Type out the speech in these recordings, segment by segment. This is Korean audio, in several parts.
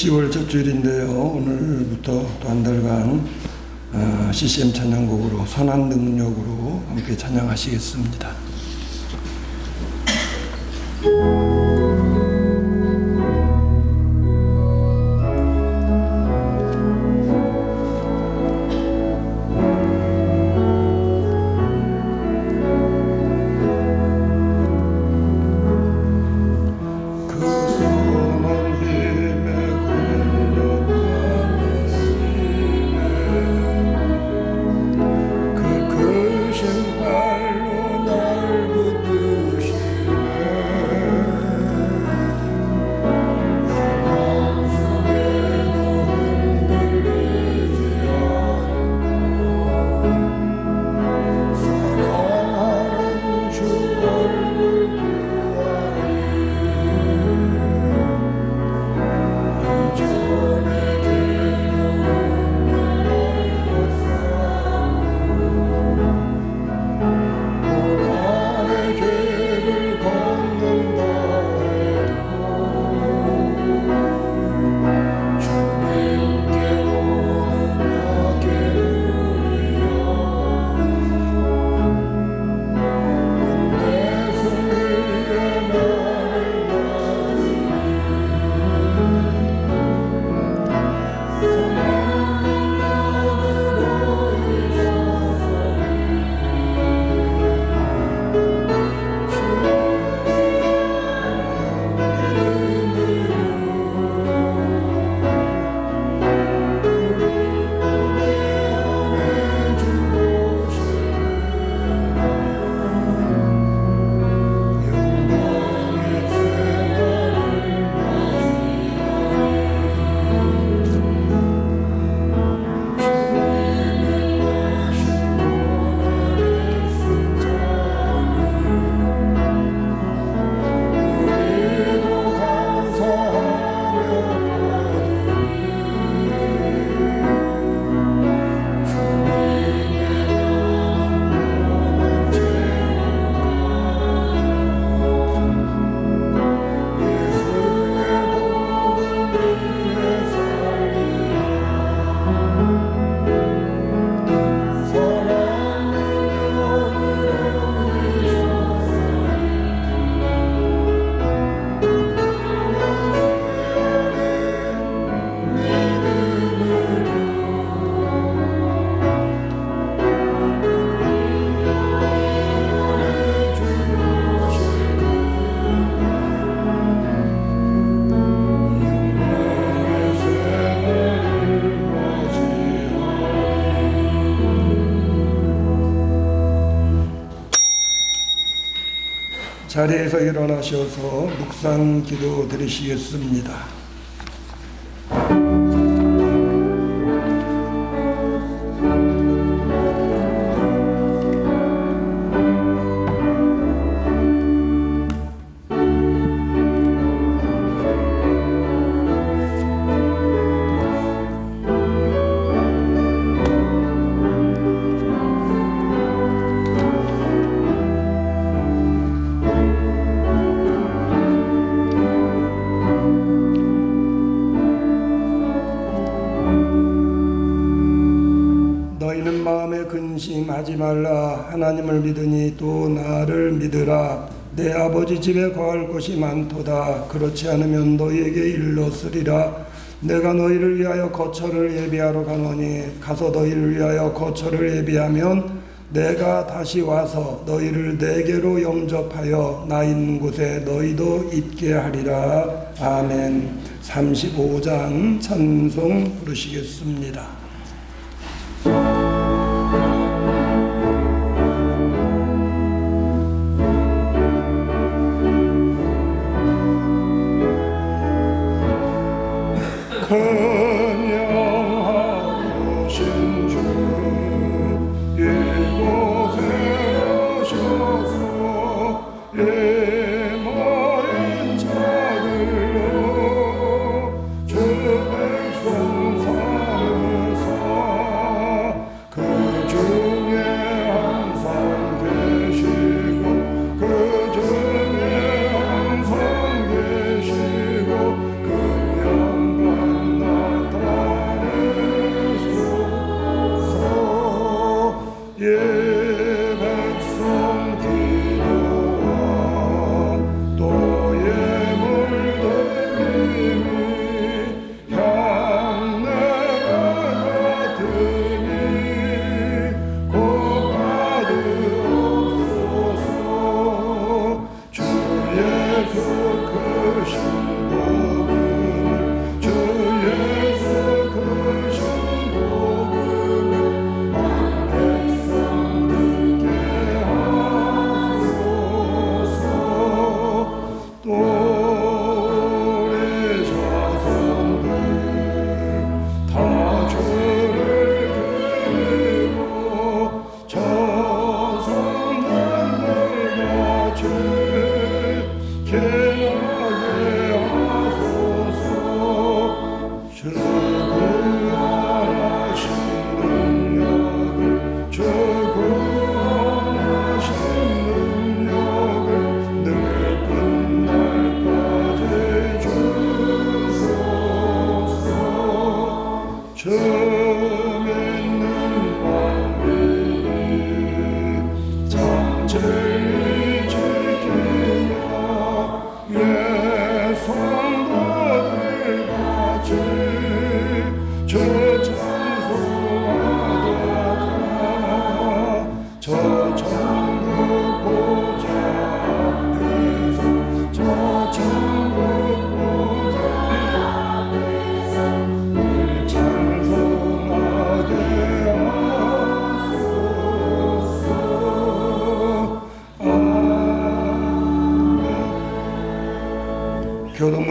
10월 첫 주일인데요. 오늘부터 또 한 달간 CCM 찬양곡으로 선한 능력으로 함께 찬양하시겠습니다. 자리에서 일어나셔서 묵상 기도 드리시겠습니다. 너희는 마음에 근심하지 말라. 하나님을 믿으니 또 나를 믿으라. 내 아버지 집에 거할 곳이 많도다. 그렇지 않으면 너희에게 일렀으리라. 내가 너희를 위하여 거처를 예비하러 가노니 가서 너희를 위하여 거처를 예비하면 내가 다시 와서 너희를 내게로 영접하여 나 있는 곳에 너희도 있게 하리라. 아멘. 35장 찬송 부르시겠습니다. 근영하신 주 이곳에 오셔서 애마인 자들로 주 백성 삼으사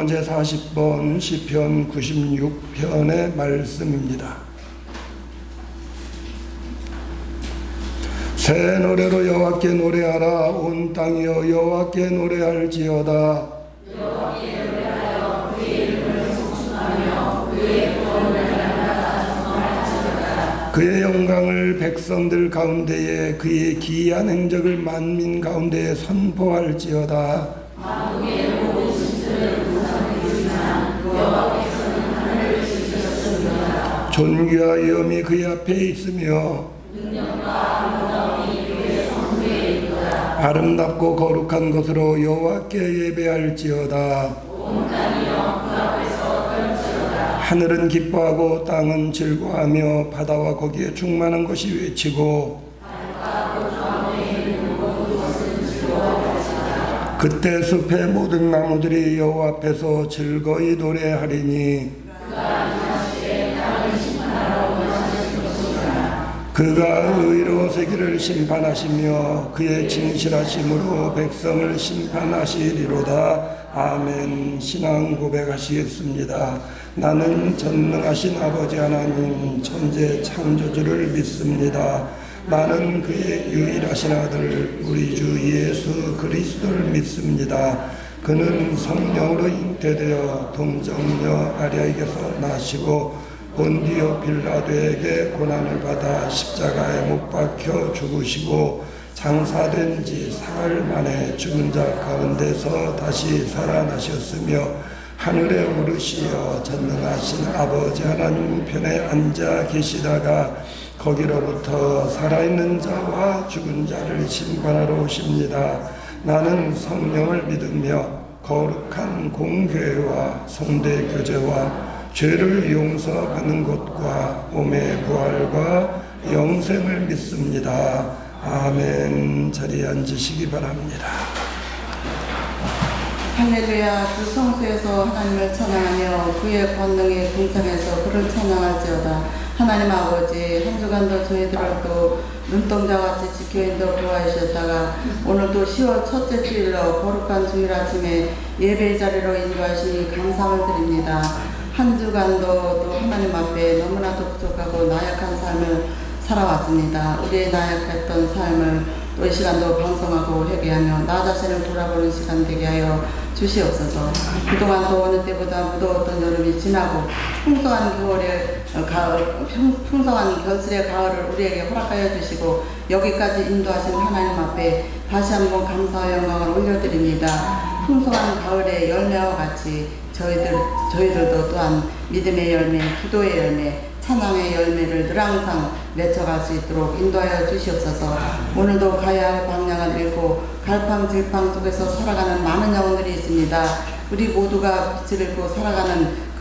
제목은 제40번 시편 96편의 말씀입니다. 새 노래로 여호와께 노래하라. 온 땅이여 여호와께 노래할지어다. 여호와께 노래하여 그의 이름을 송축하며 그의 구원을 날마다 전파할지어다. 그의 영광을 백성들 가운데에 그의 기이한 행적을 만민 가운데에 선포할지어다. 만국의 모든 신들을 우상이지만 여호와께서는 하늘을 지으셨습니다. 존귀와 위엄이 그의 앞에 있으며 능력과 아름다움이 그의 성소에 있도다. 아름답고 거룩한 것으로 여호와께 예배할지어다. 온 땅이여 그 앞에서 떨지어다. 하늘은 기뻐하고 땅은 즐거워하며 바다와 거기에 충만한 것이 외치고 그때 숲의 모든 나무들이 여호와 앞에서 즐거이 노래하리니 그가 의로 세계를 심판하시며 그의 진실하심으로 백성을 심판하시리로다. 아멘. 신앙 고백하시겠습니다. 나는 전능하신 아버지 하나님 천재 창조주를 믿습니다. 나는 그의 유일하신 아들 우리 주 예수 그리스도를 믿습니다. 그는 성령으로 잉태되어 동정녀 마리아에게서 나시고 본디오 빌라도에게 고난을 받아 십자가에 못 박혀 죽으시고 장사된 지 사흘 만에 죽은 자 가운데서 다시 살아나셨으며 하늘에 오르시어 전능하신 아버지 하나님 편에 앉아 계시다가 거기로부터 살아있는 자와 죽은 자를 심판하러 오십니다. 나는 성령을 믿으며 거룩한 공교회와 성대 교제와 죄를 용서받는 것과 몸의 부활과 영생을 믿습니다. 아멘. 자리에 앉으시기 바랍니다. 할렐루야. 그 성소에서 하나님을 찬양하며 그의 권능의 궁창에서 그를 찬양할지어다. 하나님 아버지, 한 주간도 저희들을 또 눈동자같이 지켜인도 보호하셨다가 오늘도 10월 첫째 주일로 거룩한 주일 아침에 예배 자리로 인도하시니 감사를 드립니다. 한 주간도 또 하나님 앞에 너무나도 부족하고 나약한 삶을 살아왔습니다. 우리의 나약했던 삶을 또 이 시간도 방송하고 회개하며 나 자신을 돌아보는 시간 되게 하여 주시옵소서. 그동안 더우는 때보다 무더웠던 여름이 지나고 풍성한 겨울의 가을을 우리에게 허락하여 주시고 여기까지 인도하신 하나님 앞에 다시 한번 감사와 영광을 올려드립니다. 풍성한 가을의 열매와 같이 저희들도 또한 믿음의 열매, 기도의 열매, 찬양의 열매를 늘 항상 맺혀갈 수 있도록 인도하여 주시옵소서. 오늘도 가야 할 방향을 잃고 갈팡질팡 속에서 살아가는 많은 영혼들이 있습니다. 우리 모두가 빛을 잃고 살아가는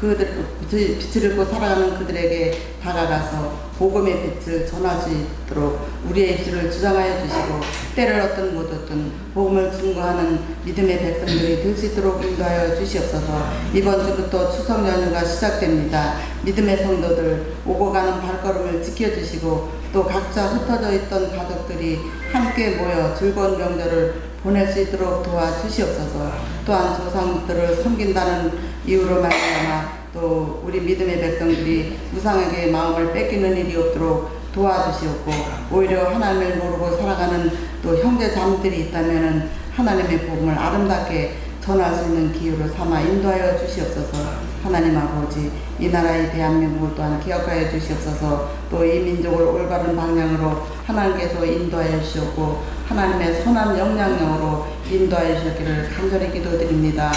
그들에게 다가가서 복음의 빛을 전할 수 있도록 우리의 입술을 주장하여 주시고 때를 얻든 못 얻든 복음을 증거하는 믿음의 백성들이 될 수 있도록 인도하여 주시옵소서. 이번 주부터 추석 연휴가 시작됩니다. 믿음의 성도들 오고 가는 발걸음을 지켜주시고 또 각자 흩어져 있던 가족들이 함께 모여 즐거운 명절을 보낼 수 있도록 도와주시옵소서. 또한 조상들을 섬긴다는 이유로 말미암아 또 우리 믿음의 백성들이 무상하게 마음을 뺏기는 일이 없도록 도와주시옵고 오히려 하나님을 모르고 살아가는 또 형제 자매들이 있다면 하나님의 복음을 아름답게 전할 수 있는 기회로 삼아 인도하여 주시옵소서. 하나님 아버지, 이 나라의 대한민국을 또한 기억하여 주시옵소서. 또 이 민족을 올바른 방향으로 하나님께서 인도하여 주시옵고 하나님의 선한 영향력으로 인도하여 주시기를 간절히 기도드립니다.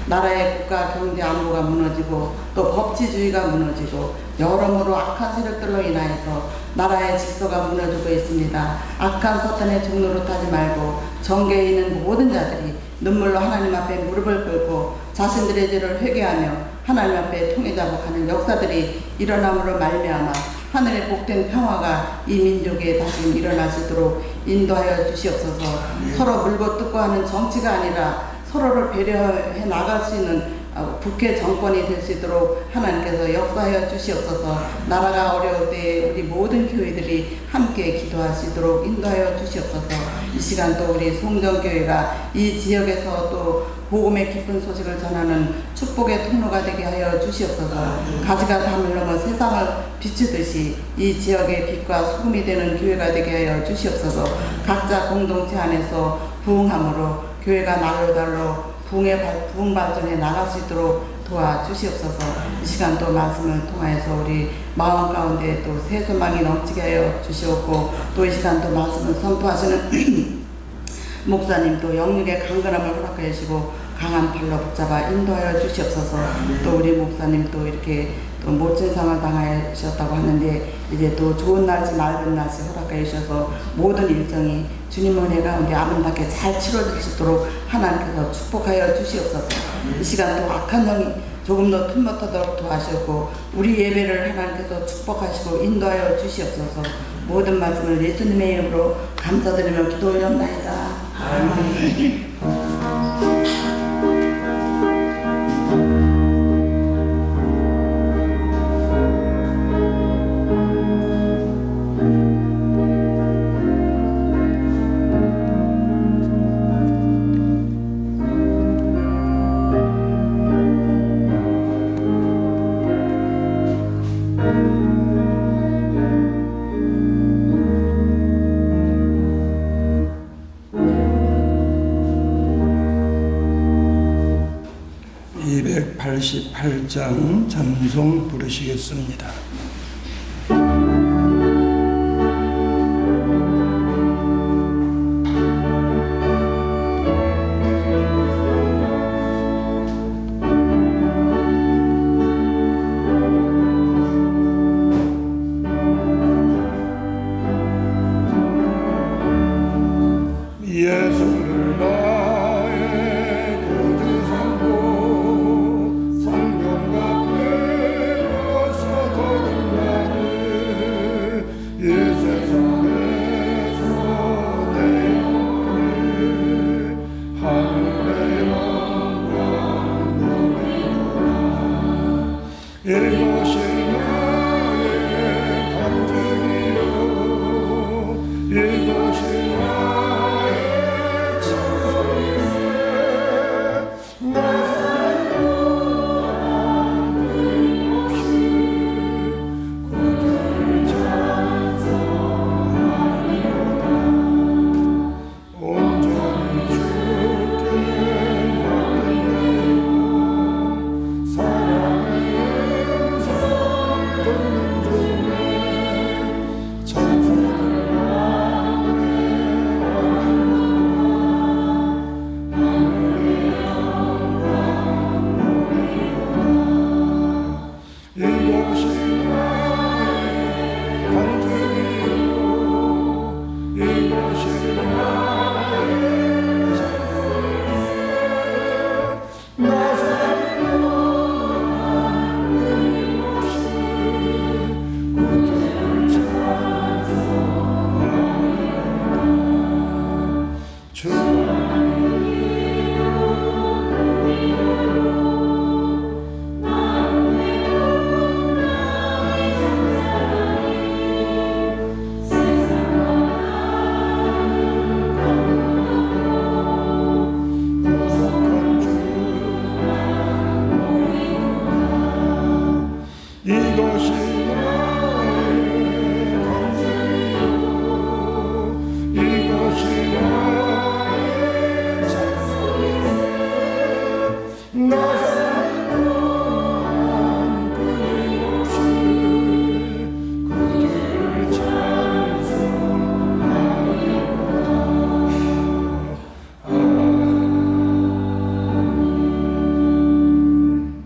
나라의 국가 경제 안보가 무너지고 또 법치주의가 무너지고 여러모로 악한 세력들로 인하여서 나라의 질서가 무너지고 있습니다. 악한 사탄의 종로로 타지 말고 정계에 있는 모든 자들이 눈물로 하나님 앞에 무릎을 꿇고 자신들의 죄를 회개하며 하나님 앞에 통회자복하는 역사들이 일어남으로 말미암아 하늘의 복된 평화가 이 민족에 다시 일어날 수 있도록 인도하여 주시옵소서. 서로 물고 뜯고 하는 정치가 아니라 서로를 배려해 나갈 수 있는 국회 정권이 될 수 있도록 하나님께서 역사하여 주시옵소서. 나라가 어려울 때 우리 모든 교회들이 함께 기도할 수 있도록 인도하여 주시옵소서. 이 시간 또 우리 송정교회가 이 지역에서 또 복음의 기쁜 소식을 전하는 축복의 통로가 되게 하여 주시옵소서. 가지가 담을 넘어 세상을 비추듯이 이 지역의 빛과 소금이 되는 교회가 되게 하여 주시옵소서. 각자 공동체 안에서 부흥함으로 교회가 날로 날로 부흥 발전에 나갈 수 있도록 도와주시옵소서. 이 시간 또 말씀을 통하여서 우리 마음 가운데 또 새 소망이 넘치게 하여 주시옵고, 또 이 시간 또 말씀을 선포하시는 목사님 또 영육의 강건함을 허락하여 주시고 강한 팔로 붙잡아 인도하여 주시옵소서. 또 우리 목사님 또 이렇게 또 모친상을 당하셨다고 하는데 이제 또 좋은 날씨 맑은 날씨 허락하여 주셔서 모든 일정이 주님 은혜 가운데 아름답게 잘 치러질 수 있도록 하나님께서 축복하여 주시옵소서. 이 시간 또 악한 영이 조금 더 틈못하도록 도와주시고 우리 예배를 하나님께서 축복하시고 인도하여 주시옵소서. 모든 말씀을 예수님의 이름으로 감사드리며 기도 올렸나이다. 아멘. 288장 찬송 부르시겠습니다. 예수를 나의 구주 삼고 성령과 배워서 거듭나는 이 세상에서 내 영혼이 하늘의 영광 누리노라. 이것이 나의 간증이요 이것이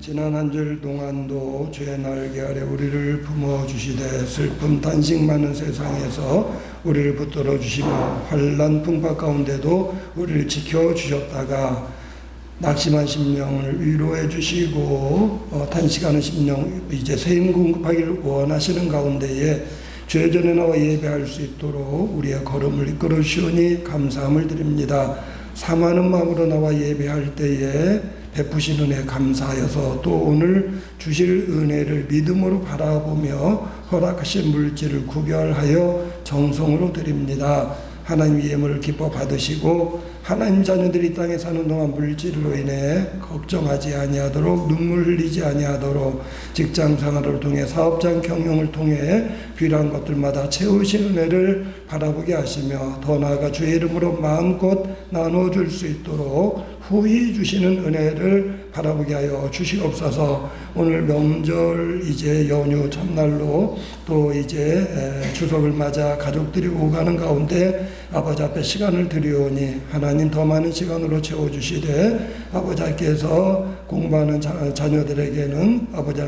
지난 한 줄 동안도 주의 날개 아래 우리를 품어주시되 슬픔 단식 많은 세상에서 우리를 붙들어 주시며 환난 풍파 가운데도 우리를 지켜주셨다가 낙심한 심령을 위로해 주시고 탄식하는 심령 이제 세임 공급하기를 원하시는 가운데에 주의 전에 나와 예배할 수 있도록 우리의 걸음을 이끌어 주시오니 감사함을 드립니다. 사모하는 마음으로 나와 예배할 때에 베푸신 은혜 감사하여서 또 오늘 주실 은혜를 믿음으로 바라보며 허락하신 물질을 구별하여 정성으로 드립니다. 하나님 예물을 기뻐 받으시고 하나님 자녀들이 땅에 사는 동안 물질로 인해 걱정하지 아니하도록 눈물 흘리지 아니하도록 직장 생활을 통해 사업장 경영을 통해 필요한 것들마다 채우신 은혜를 바라보게 하시며 더 나아가 주의 이름으로 마음껏 나눠줄 수 있도록 후히 주시는 은혜를 바라보게 하여 주시옵소서. 오늘 명절 이제 연휴 첫날로 또 이제 추석을 맞아 가족들이 오가는 가운데 아버지 앞에 시간을 드리오니 하나님 더 많은 시간으로 채워주시되 아버지께서 공부하는 자녀들에게는 아버지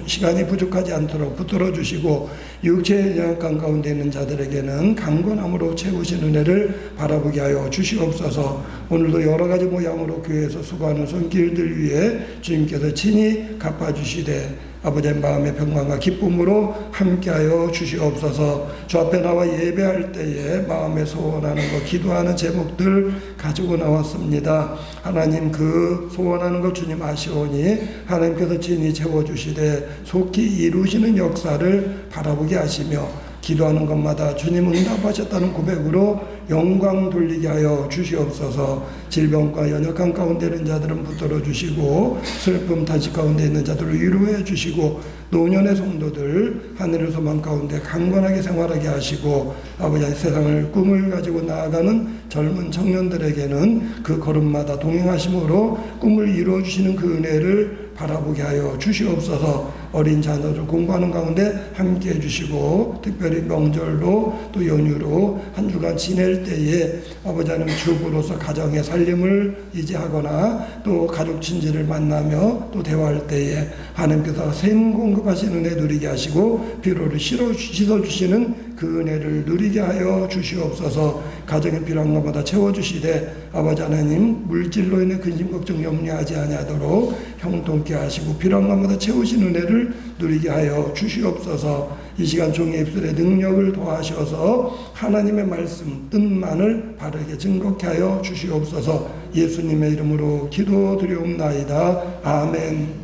시간이 부족하지 않도록 붙들어 주시고 육체의 영향감 가운데 있는 자들에게는 강건함으로 채우신 은혜를 바라보게 하여 주시옵소서. 오늘도 여러 가지 모양으로 교회에서 수고하는 손길들 위해 주님께서 친히 갚아주시되 아버지의 마음의 평강과 기쁨으로 함께하여 주시옵소서. 주 앞에 나와 예배할 때에 마음에 소원하는 것, 기도하는 제목들 가지고 나왔습니다. 하나님 그 소원하는 것 주님 아시오니 하나님께서 친히 채워주시되 속히 이루시는 역사를 바라보게 하시며 기도하는 것마다 주님 응답하셨다는 고백으로 영광 돌리게 하여 주시옵소서. 질병과 연약한 가운데 있는 자들은 붙들어 주시고 슬픔 탄식 가운데 있는 자들을 위로해 주시고 노년의 성도들 하늘의 소망 가운데 강건하게 생활하게 하시고 아버지 세상을 꿈을 가지고 나아가는 젊은 청년들에게는 그 걸음마다 동행하심으로 꿈을 이루어 주시는 그 은혜를 바라보게 하여 주시옵소서. 어린 자녀들 공부하는 가운데 함께 해주시고 특별히 명절로 또 연휴로 한 주간 지낼 때에 아버지 하나님 주부로서 가정의 살림을 이제 하거나 또 가족 친지를 만나며 또 대화할 때에 하나님께서 샘 공급하시는 은혜 누리게 하시고 피로를 씻어주시는 그 은혜를 누리게 하여 주시옵소서. 가정에 필요한 것마다 채워주시되 아버지 하나님 물질로 인해 근심 걱정 염려하지 아니하도록 형통케 하시고 필요한 것마다 채우신 은혜를 누리게 하여 주시옵소서. 이 시간 종의 입술의 능력을 도하셔서 하나님의 말씀 뜻만을 바르게 증거케 하여 주시옵소서. 예수님의 이름으로 기도드리옵나이다. 아멘.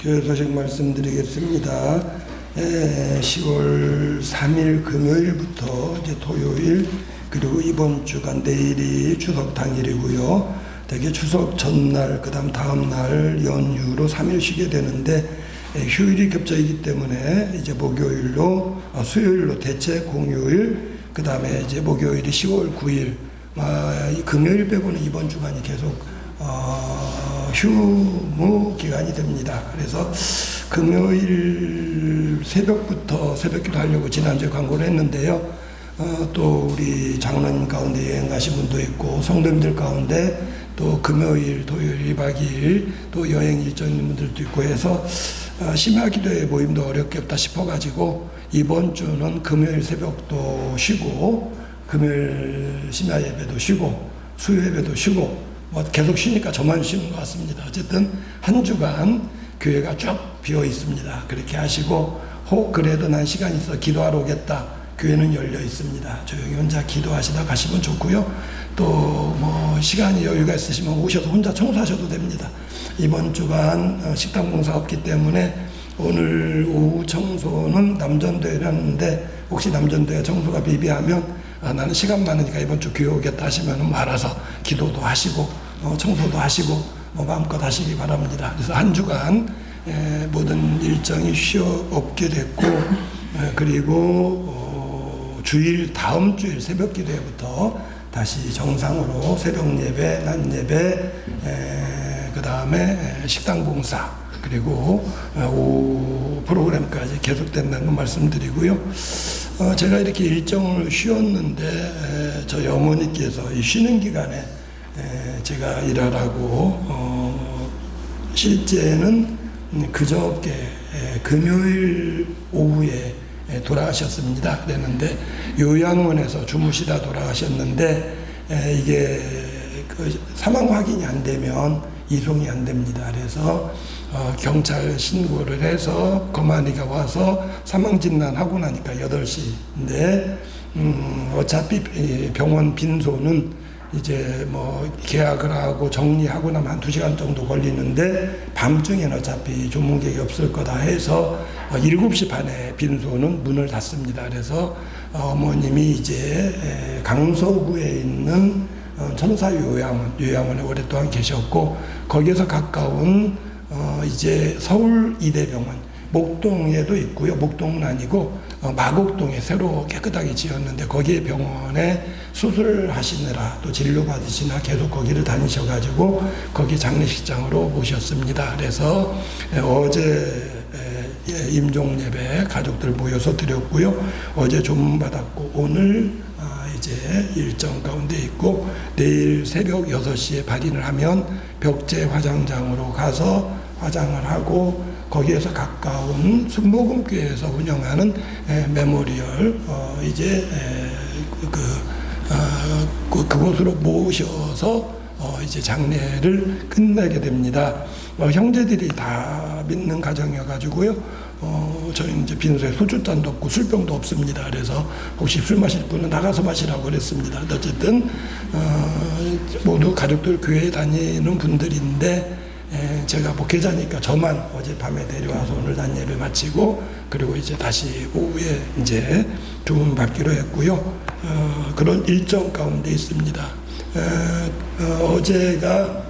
교회 소식 말씀드리겠습니다. 10월 3일 금요일부터 이제 토요일 그리고 이번 주간 내일이 추석 당일이고요. 대개 추석 전날 그다음 다음 날 연휴로 3일 쉬게 되는데 휴일이 겹쳐있기 때문에 이제 목요일로 수요일로 대체 공휴일 그다음에 이제 목요일이 10월 9일 이 금요일 빼고는 이번 주간이 계속 휴무 기간이 됩니다. 그래서 금요일 새벽부터 새벽기도 하려고 지난주에 광고를 했는데요. 또 우리 장로님 가운데 여행 가신 분도 있고 성도님들 가운데 또 금요일, 토요일 2박 2일 또 여행 일정 있는 분들도 있고 해서 심야 기도회 모임도 어렵겠다 싶어가지고 이번 주는 금요일 새벽도 쉬고 금요일 심야 예배도 쉬고 수요 예배도 쉬고 계속 쉬니까 저만 쉬는 것 같습니다. 어쨌든 한 주간 교회가 쭉 비어 있습니다. 그렇게 하시고 혹 그래도 난 시간 있어 기도하러 오겠다. 교회는 열려 있습니다. 조용히 혼자 기도하시다 가시면 좋고요. 또 시간이 여유가 있으시면 오셔서 혼자 청소하셔도 됩니다. 이번 주간 식당 봉사 없기 때문에 오늘 오후 청소는 남전도에 하는데 혹시 남전도에 청소가 비비하면 나는 시간 많으니까 이번 주 교회 오겠다 하시면 알아서 기도도 하시고 청소도 하시고 마음껏 하시기 바랍니다. 그래서 한 주간 모든 일정이 쉬어 없게 됐고 그리고 주일 다음 주일 새벽 기도회부터 다시 정상으로 새벽 예배, 낮 예배, 그 다음에 식당 봉사 그리고 오후 프로그램까지 계속된다는 거 말씀드리고요. 제가 이렇게 일정을 쉬었는데 저희 어머니께서 이 쉬는 기간에 제가 일하라고 실제는 그저께 금요일 오후에 돌아가셨습니다. 그랬는데 요양원에서 주무시다 돌아가셨는데 이게 그 사망 확인이 안 되면 이송이 안 됩니다. 그래서 경찰 신고를 해서 검안이가 와서 사망 진단하고 나니까 8시인데 어차피 병원 빈소는 이제 뭐 계약을 하고 정리하고 나면 한 2시간 정도 걸리는데 밤중에는 어차피 조문객이 없을 거다 해서 7시 반에 빈소는 문을 닫습니다. 그래서 어머님이 이제 강서구에 있는 천사요양원에 오랫동안 계셨고 거기에서 가까운 이제 서울 이대병원 목동에도 있고요. 목동은 아니고 마곡동에 새로 깨끗하게 지었는데 거기에 병원에 수술하시느라 또 진료받으시나 계속 거기를 다니셔가지고 거기 장례식장으로 모셨습니다. 그래서 어제 임종예배 가족들 모여서 드렸고요. 어제 조문받았고 오늘 이제 일정 가운데 있고 내일 새벽 6시에 발인을 하면 벽제 화장장으로 가서 화장을 하고 거기에서 가까운 순복음교회에서 운영하는 메모리얼 이제 그곳으로 모셔서 이제 장례를 끝내게 됩니다. 형제들이 다 믿는 가정이어 가지고요. 저희는 이제 빈소에 소주잔도 없고 술병도 없습니다. 그래서 혹시 술 마실 분은 나가서 마시라고 그랬습니다. 어쨌든 모두 가족들 교회에 다니는 분들인데 제가 목회자니까 저만 어젯밤에 내려와서 오늘 난 예배 마치고 그리고 이제 다시 오후에 이제 조문 받기로 했고요. 그런 일정 가운데 있습니다. 어제가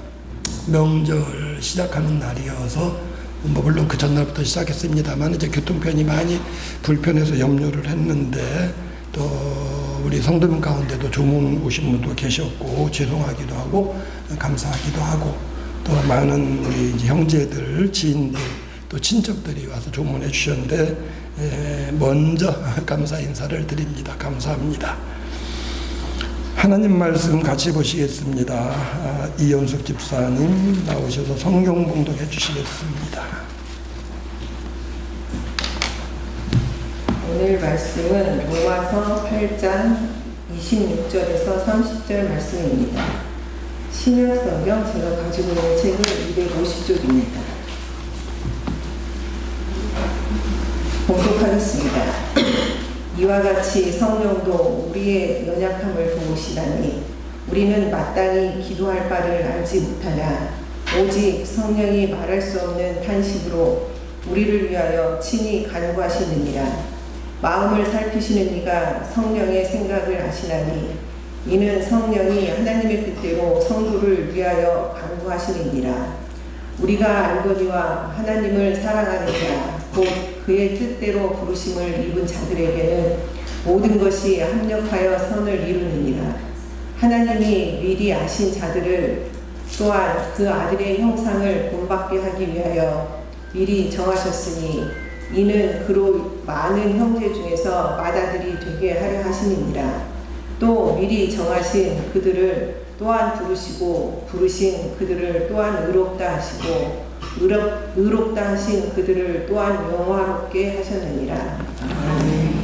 명절 시작하는 날이어서 뭐 물론 그 전날부터 시작했습니다만 이제 교통편이 많이 불편해서 염려를 했는데 또 우리 성도분 가운데도 조문 오신 분도 계셨고 죄송하기도 하고 감사하기도 하고 또 많은 우리 이제 형제들, 지인들, 또 친척들이 와서 조문해 주셨는데 먼저 감사 인사를 드립니다. 감사합니다. 하나님 말씀 같이 보시겠습니다. 이연숙 집사님 나오셔서 성경 봉독해 주시겠습니다. 오늘 말씀은 로마서 8장 26절에서 30절 말씀입니다. 신약성경 제가 가지고 있는 책은 250쪽입니다. 봉독하겠습니다. 이와 같이 성령도 우리의 연약함을 도우시다니 우리는 마땅히 기도할 바를 알지 못하나 오직 성령이 말할 수 없는 탄식으로 우리를 위하여 친히 간구하시느니라. 마음을 살피시는 이가 성령의 생각을 아시나니 이는 성령이 하나님의 뜻대로 성도를 위하여 간구하시느니라. 우리가 알거니와 하나님을 사랑하는 자 곧 그의 뜻대로 부르심을 입은 자들에게는 모든 것이 합력하여 선을 이루느니라. 하나님이 미리 아신 자들을 또한 그 아들의 형상을 본받게 하기 위하여 미리 정하셨으니 이는 그로 많은 형제 중에서 맏아들이 되게 하려 하시느니라. 또 미리 정하신 그들을 또한 부르시고 부르신 그들을 또한 의롭다 하시고 의롭다 하신 그들을 또한 영화롭게 하셨느니라. 아멘.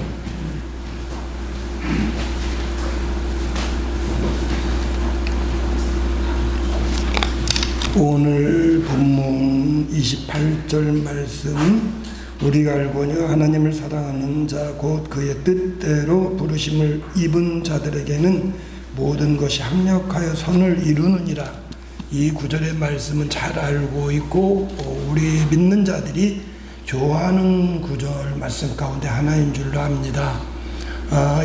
오늘 본문 28절 말씀 우리가 알거니와 하나님을 사랑하는 자 곧 그의 뜻대로 부르심을 입은 자들에게는 모든 것이 합력하여 선을 이루느니라. 이 구절의 말씀은 잘 알고 있고 우리 믿는 자들이 좋아하는 구절 말씀 가운데 하나인 줄로 압니다.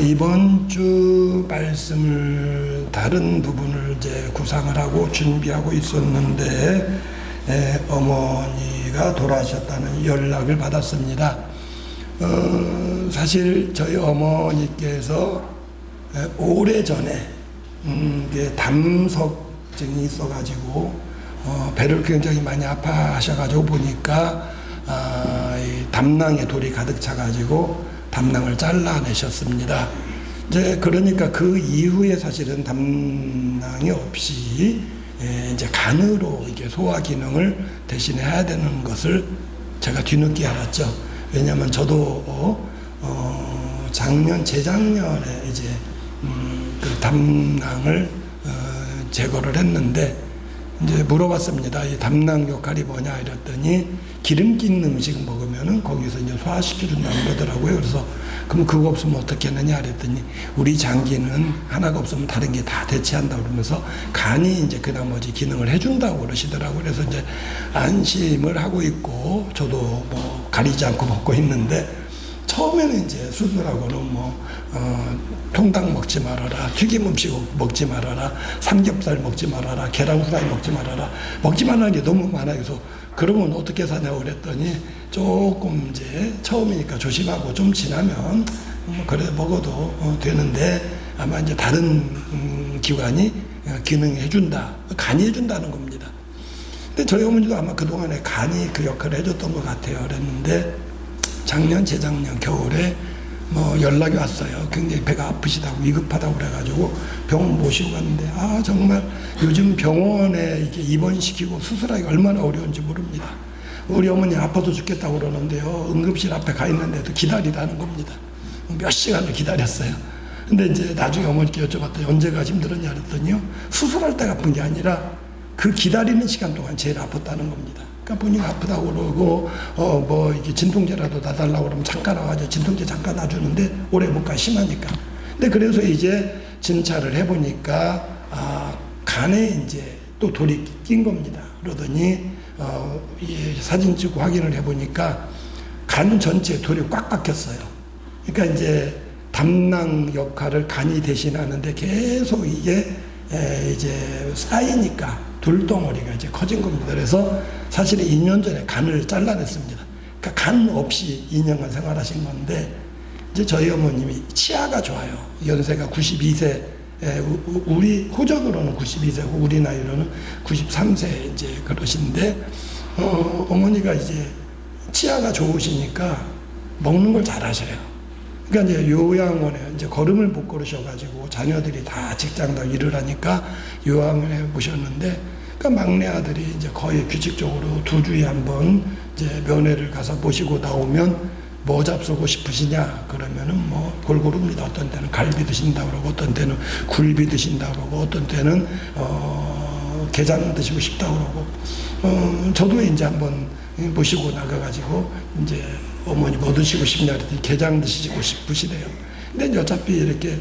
이번 주 말씀을 다른 부분을 이제 구상을 하고 준비하고 있었는데 어머니가 돌아가셨다는 연락을 받았습니다. 사실 저희 어머니께서 오래전에 담석증이 있어가지고 배를 굉장히 많이 아파하셔가지고 보니까 이 담낭에 돌이 가득 차가지고 담낭을 잘라내셨습니다. 이제 그러니까 그 이후에 사실은 담낭이 없이 이제 간으로 이게 소화 기능을 대신에 해야 되는 것을 제가 뒤늦게 알았죠. 왜냐하면 저도 작년 재작년에 이제 그 담낭을 제거를 했는데 이제 물어봤습니다. 이 담낭 역할이 뭐냐 이랬더니 기름기 있는 음식 먹으면은 거기서 이제 소화시켜준다고 그러더라고요. 그래서 그럼 그거 없으면 어떻게 하느냐 그랬더니 우리 장기는 하나가 없으면 다른 게 다 대체한다고 그러면서 간이 이제 그 나머지 기능을 해준다고 그러시더라고요. 그래서 이제 안심을 하고 있고 저도 뭐 가리지 않고 먹고 있는데 처음에는 이제 수술하고는 통닭 먹지 말아라, 튀김 음식 먹지 말아라, 삼겹살 먹지 말아라, 계란 후라이 먹지 말아라, 먹지 말라는 게 너무 많아요. 그래서 그러면 어떻게 사냐고 그랬더니 조금 이제 처음이니까 조심하고 좀 지나면 그래 먹어도 되는데 아마 이제 다른 기관이 기능해 준다, 간이 해준다는 겁니다. 근데 저희 어머니도 아마 그동안에 간이 그 역할을 해줬던 것 같아요. 그랬는데 작년, 재작년 겨울에 연락이 왔어요. 굉장히 배가 아프시다고, 위급하다고 그래가지고 병원 모시고 갔는데 정말 요즘 병원에 이게 입원시키고 수술하기 얼마나 어려운지 모릅니다. 우리 어머니 아파서 죽겠다고 그러는데요. 응급실 앞에 가 있는데도 기다리라는 겁니다. 몇 시간을 기다렸어요. 근데 이제 나중에 어머니께 여쭤봤더니 언제가 힘들었냐 그랬더니요. 수술할 때가 아픈 게 아니라 그 기다리는 시간 동안 제일 아팠다는 겁니다. 그러니까 본인이 아프다고 그러고 이게 진통제라도 놔달라고 그러면 잠깐 와가지고 진통제 잠깐 놔주는데 오래 못 가, 심하니까. 근데 그래서 이제 진찰을 해보니까 간에 이제 또 돌이 낀 겁니다. 그러더니 이 사진 찍고 확인을 해보니까 간 전체에 돌이 꽉 박혔어요. 그러니까 이제 담낭 역할을 간이 대신하는데 계속 이게 이제 쌓이니까 돌덩어리가 이제 커진 겁니다. 그래서 사실은 2년 전에 간을 잘라냈습니다. 그러니까 간 없이 2년간 생활하신 건데 이제 저희 어머님이 치아가 좋아요. 연세가 92세, 우리 호적으로는 92세고 우리 나이로는 93세 이제 그러신데 어머니가 이제 치아가 좋으시니까 먹는 걸 잘하셔요. 그러니까 이제 요양원에 이제 걸음을 못 걸으셔가지고 자녀들이 다 직장 다 일을 하니까 요양원에 모셨는데, 그러니까 막내 아들이 이제 거의 규칙적으로 2주에 한 번 이제 면회를 가서 모시고 나오면 뭐 잡수고 싶으시냐 그러면은 골고루입니다. 어떤 때는 갈비 드신다 그러고, 어떤 때는 굴비 드신다 그러고, 어떤 때는 게장 드시고 싶다 그러고, 저도 이제 한번 모시고 나가가지고 이제 어머니 뭐 드시고 싶냐 그랬더니 게장 드시고 싶으시대요. 근데 이제 어차피 이렇게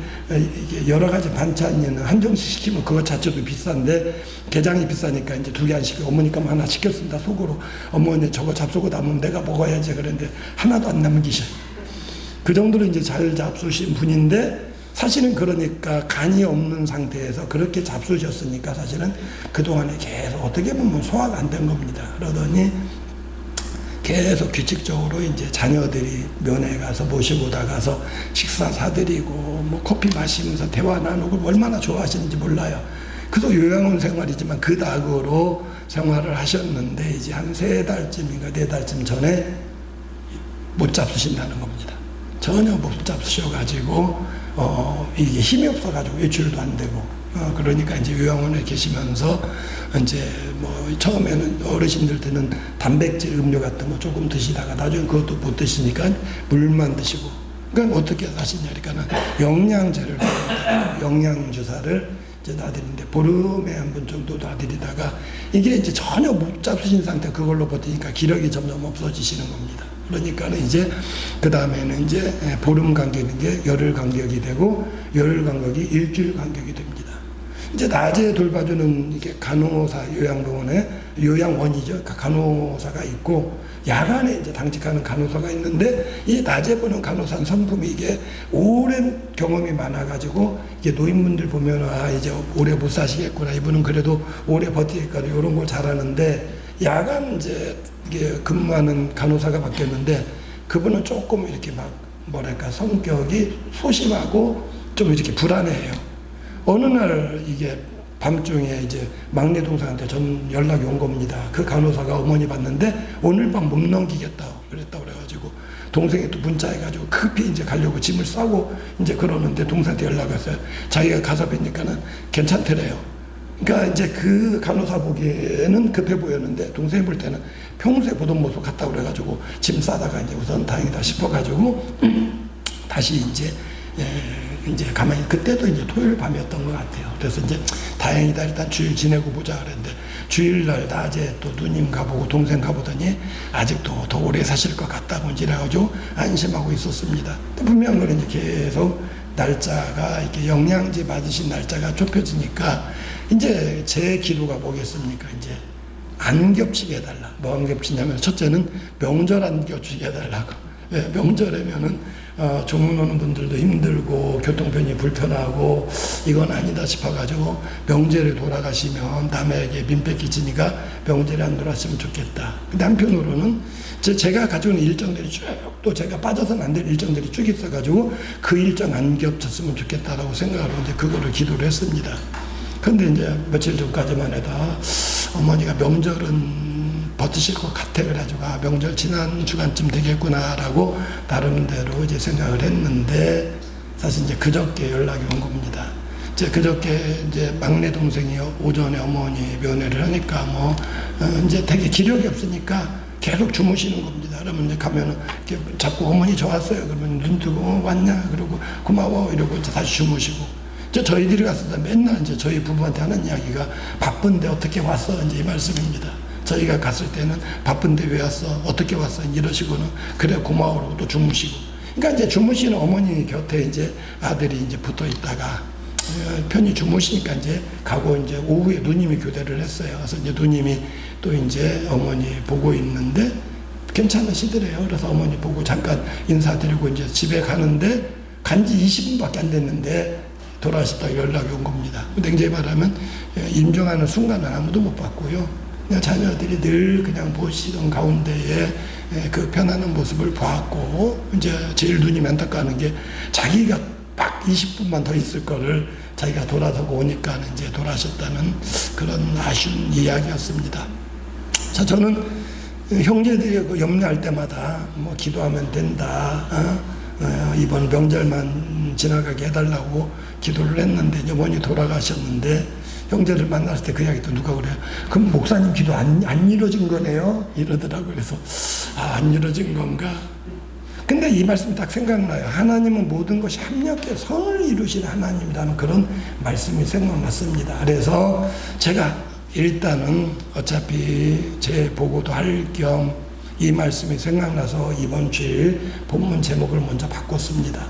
여러 가지 반찬이 한정식 시키면 그거 자체도 비싼데 게장이 비싸니까 이제 2개 안 시키고 어머니가 하나 시켰습니다. 속으로 어머니 저거 잡수고 남으면 내가 먹어야지 그랬는데 하나도 안 남기셔요. 그 정도로 이제 잘 잡수신 분인데 사실은 그러니까 간이 없는 상태에서 그렇게 잡수셨으니까 사실은 그동안에 계속 어떻게 보면 소화가 안 된 겁니다. 그러더니 계속 규칙적으로 이제 자녀들이 면회 가서 모시고 나가서 식사 사드리고 커피 마시면서 대화 나누고 얼마나 좋아하시는지 몰라요. 그래서 요양원 생활이지만 그 닭으로 생활을 하셨는데 이제 한 3달쯤인가 4달쯤 전에 못 잡수신다는 겁니다. 전혀 못 잡수셔가지고 이게 힘이 없어가지고 외출도 안 되고 그러니까 이제 요양원에 계시면서 이제 처음에는 어르신들한테는 단백질 음료 같은 거 조금 드시다가 나중에 그것도 못 드시니까 물만 드시고, 그러니까 어떻게 하시냐 그러니까는 영양제를 영양주사를 이제 놔드리는데 보름에 한 번 정도 놔드리다가 이게 이제 전혀 못 잡수신 상태 그걸로 버티니까 기력이 점점 없어지시는 겁니다. 그러니까는 이제 그 다음에는 이제 보름 간격인 게 열흘 간격이 되고 열흘 간격이 일주일 간격이 됩니다. 이제 낮에 돌봐주는 이게 간호사 요양병원에 요양원이죠. 간호사가 있고 야간에 이제 당직하는 간호사가 있는데 이 낮에 보는 간호사는 성품이 이게 오랜 경험이 많아가지고 이게 노인분들 보면 이제 오래 못 사시겠구나, 이분은 그래도 오래 버티니까 이런 걸 잘하는데 야간 이제 이게 근무하는 간호사가 바뀌었는데 그분은 조금 이렇게 성격이 소심하고 좀 이렇게 불안해요. 어느 날 이게 밤중에 이제 막내 동생한테 전 연락이 온 겁니다. 그 간호사가 어머니 봤는데 오늘 밤 못 넘기겠다 그랬다고 그래가지고 동생이 또 문자해가지고 급히 이제 가려고 짐을 싸고 이제 그러는데 동생한테 연락이 왔어요. 자기가 가서 뵈니까는 괜찮더래요. 그러니까 이제 그 간호사 보기에는 급해 보였는데 동생이 볼 때는 평소에 보던 모습 같다고 그래가지고 짐 싸다가 이제 우선 다행이다 싶어가지고 다시 이제 가만히 그때도 이제 토요일 밤이었던 것 같아요. 그래서 이제 다행이다 일단 주일 지내고 보자 그랬는데 주일날 낮에 또 누님 가보고 동생 가보더니 아직도 더 오래 사실 것 같다고 이제 이래가지고 안심하고 있었습니다. 분명한 건 이제 계속 날짜가 이렇게 영양제 받으신 날짜가 좁혀지니까 이제 제 기도가 뭐겠습니까? 이제 안 겹치게 해달라. 뭐 안 겹치냐면 첫째는 명절 안 겹치게 해달라고. 왜? 명절에면은 조문 오는 분들도 힘들고 교통편이 불편하고 이건 아니다 싶어가지고 명절에 돌아가시면 남에게 민폐 끼치니까 명절에 안 돌아가시면 좋겠다. 근데 한편으로는 제가 가지고 있는 일정들이 쭉 또 제가 빠져서는 안 될 일정들이 쭉 있어가지고 그 일정 안 겹쳤으면 좋겠다라고 생각하고 이제 그거를 기도를 했습니다. 그런데 이제 며칠 전까지만 해도 어머니가 명절은 버티실 것 같아 그래가지고 명절 지난 주간쯤 되겠구나라고 나름대로 이제 생각을 했는데 사실 이제 그저께 연락이 온 겁니다. 이제 그저께 이제 막내 동생이 오전에 어머니 면회를 하니까 이제 되게 기력이 없으니까 계속 주무시는 겁니다. 그러면 이제 가면은 이렇게 자꾸 어머니 저 왔어요. 그러면 눈 뜨고 왔냐 그러고 고마워 이러고 이제 다시 주무시고. 이제 저희들이 갔을 때 맨날 이제 저희 부부한테 하는 이야기가 바쁜데 어떻게 왔어 이제 이 말씀입니다. 저희가 갔을 때는 바쁜데 왜 왔어? 어떻게 왔어? 이러시고는 그래 고마워 그러고 또 주무시고. 그러니까 이제 주무시는 어머니 곁에 이제 아들이 이제 붙어 있다가 편히 주무시니까 이제 가고 이제 오후에 누님이 교대를 했어요. 그래서 이제 누님이 또 이제 어머니 보고 있는데 괜찮으시더래요. 그래서 어머니 보고 잠깐 인사드리고 이제 집에 가는데 간지 20분밖에 안 됐는데 돌아가셨다고 연락이 온 겁니다. 냉정히 말하면 임종하는 순간은 아무도 못 봤고요. 그냥 자녀들이 늘 그냥 보시던 가운데에 그 편안한 모습을 보았고 이제 제일 눈이 안타까운 게 자기가 딱 20분만 더 있을 거를 자기가 돌아서고 오니까 이제 돌아가셨다는 그런 아쉬운 이야기였습니다. 자, 저는 형제들이 그 염려할 때마다 뭐 기도하면 된다. 이번 명절만 지나가게 해달라고 기도를 했는데 어머니 돌아가셨는데 형제들 만났을 때 그 이야기 또 누가 그래요? 그럼 목사님 기도 안 이루어진 거네요? 이러더라고요. 그래서 안 이루어진 건가? 근데 이 말씀이 딱 생각나요. 하나님은 모든 것이 합력해 선을 이루신 하나님이라는 그런 말씀이 생각났습니다. 그래서 제가 일단은 어차피 제 보고도 할 겸 이 말씀이 생각나서 이번 주일 본문 제목을 먼저 바꿨습니다.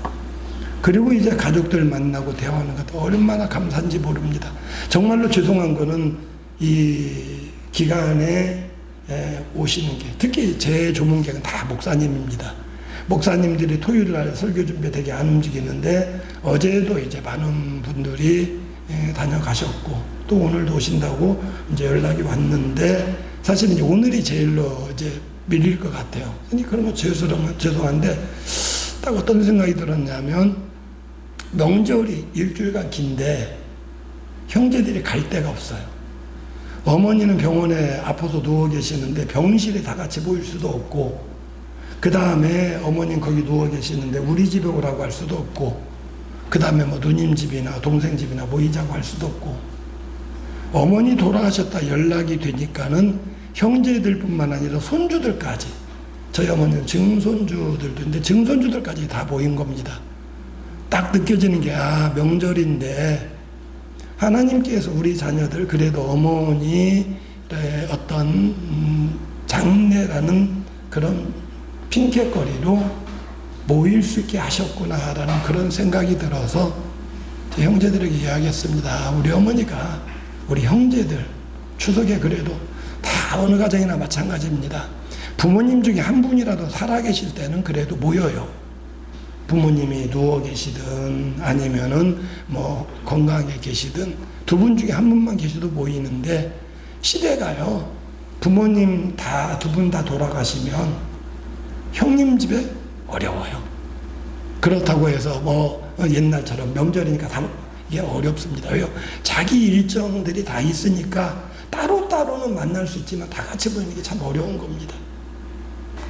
그리고 이제 가족들 만나고 대화하는 것도 얼마나 감사한지 모릅니다. 정말로 죄송한 거는 이 기간에 오시는 게 특히 제 조문객은 다 목사님입니다. 목사님들이 토요일 날 설교 준비 되게 안 움직이는데 어제도 이제 많은 분들이 다녀가셨고 또 오늘도 오신다고 이제 연락이 왔는데 사실 이제 오늘이 제일로 이제 밀릴 것 같아요. 그런 거 죄송한데 딱 어떤 생각이 들었냐면 명절이 일주일간 긴데 형제들이 갈 데가 없어요. 어머니는 병원에 아파서 누워 계시는데 병실에 다 같이 모일 수도 없고 그 다음에 어머니는 거기 누워 계시는데 우리 집에 오라고 할 수도 없고 그 다음에 뭐 누님 집이나 동생 집이나 모이자고 할 수도 없고 어머니 돌아가셨다 연락이 되니까는 형제들뿐만 아니라 손주들까지 저희 어머니는 증손주들도 있는데 증손주들까지 다 모인 겁니다. 딱 느껴지는 게 명절인데 하나님께서 우리 자녀들 그래도 어머니의 어떤 장례라는 그런 핑계거리로 모일 수 있게 하셨구나라는 그런 생각이 들어서 제 형제들에게 이야기했습니다. 우리 어머니가 우리 형제들 추석에 그래도 다 어느 가정이나 마찬가지입니다. 부모님 중에 한 분이라도 살아계실 때는 그래도 모여요. 부모님이 누워 계시든 아니면은 뭐 건강하게 계시든 두 분 중에 한 분만 계셔도 모이는데 시대가요. 부모님 다 두 분 다 돌아가시면 형님 집에 어려워요. 그렇다고 해서 뭐 옛날처럼 명절이니까 다 이게 어렵습니다. 왜요? 자기 일정들이 다 있으니까 따로따로는 만날 수 있지만 다 같이 보이는 게 참 어려운 겁니다.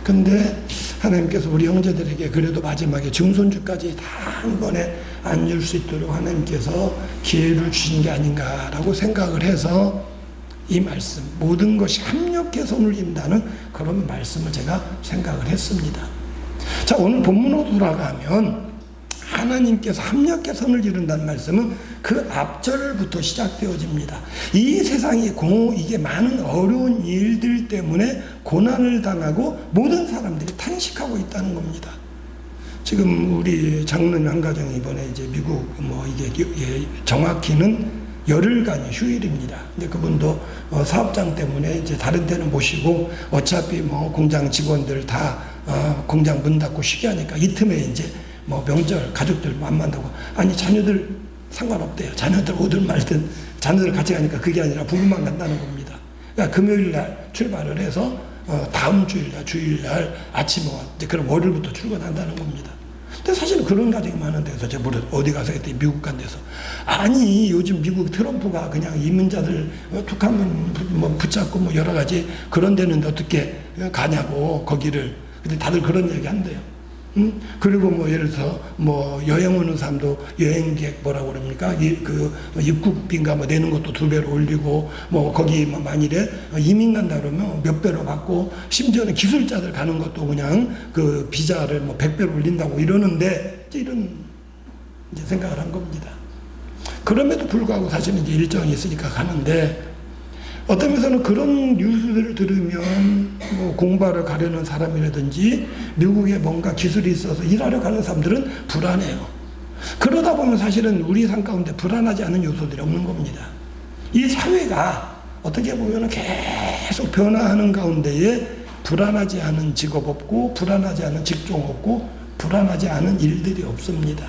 근데 하나님께서 우리 형제들에게 그래도 마지막에 증손주까지 다 한 번에 안줄 수 있도록 하나님께서 기회를 주신 게 아닌가라고 생각을 해서 이 말씀, 모든 것이 합력해 손을 이룬다는 그런 말씀을 제가 생각을 했습니다. 자, 오늘 본문으로 돌아가면 하나님께서 합력해 선을 이룬다는 말씀은 그 앞절부터 시작되어집니다. 이 세상이 이게 많은 어려운 일들 때문에 고난을 당하고 모든 사람들이 탄식하고 있다는 겁니다. 지금 우리 장로님 한 가정이 이번에 이제 미국 이게 정확히는 열흘간의 휴일입니다. 근데 그분도 사업장 때문에 이제 다른 데는 모시고 어차피 공장 직원들 다 공장 문 닫고 쉬게 하니까 이 틈에 이제 명절 가족들 안 만나고, 아니 자녀들 상관없대요. 자녀들 오든 말든 자녀들 같이 가니까 그게 아니라 부부만 간다는 겁니다. 그러니까 금요일 날 출발을 해서 다음 주일날 주일날 아침에 이제 그럼 월요일부터 출근한다는 겁니다. 근데 사실 그런 가정이 많은데, 그래서 제가 어디 가서 그때 미국 간 데서, 아니 요즘 미국 트럼프가 그냥 이민자들 툭 하면 붙잡고 여러 가지 그런 데는 어떻게 가냐고 거기를. 근데 다들 그런 얘기 한대요. 그리고 예를 들어서 여행 오는 사람도 여행객 뭐라고 그럽니까? 그 입국비인가 내는 것도 2배로 올리고, 거기 만일에 이민 간다 그러면 몇 배로 받고, 심지어는 기술자들 가는 것도 그냥 그 비자를 100배로 올린다고 이러는데, 이런 이제 생각을 한 겁니다. 그럼에도 불구하고 사실은 이제 일정이 있으니까 가는데, 어떤 면에서는 그런 뉴스들을 들으면 공부하러 가려는 사람이라든지 미국에 뭔가 기술이 있어서 일하러 가는 사람들은 불안해요. 그러다 보면 사실은 우리 삶 가운데 불안하지 않은 요소들이 없는 겁니다. 이 사회가 어떻게 보면 계속 변화하는 가운데에 불안하지 않은 직업 없고, 불안하지 않은 직종 없고, 불안하지 않은 일들이 없습니다.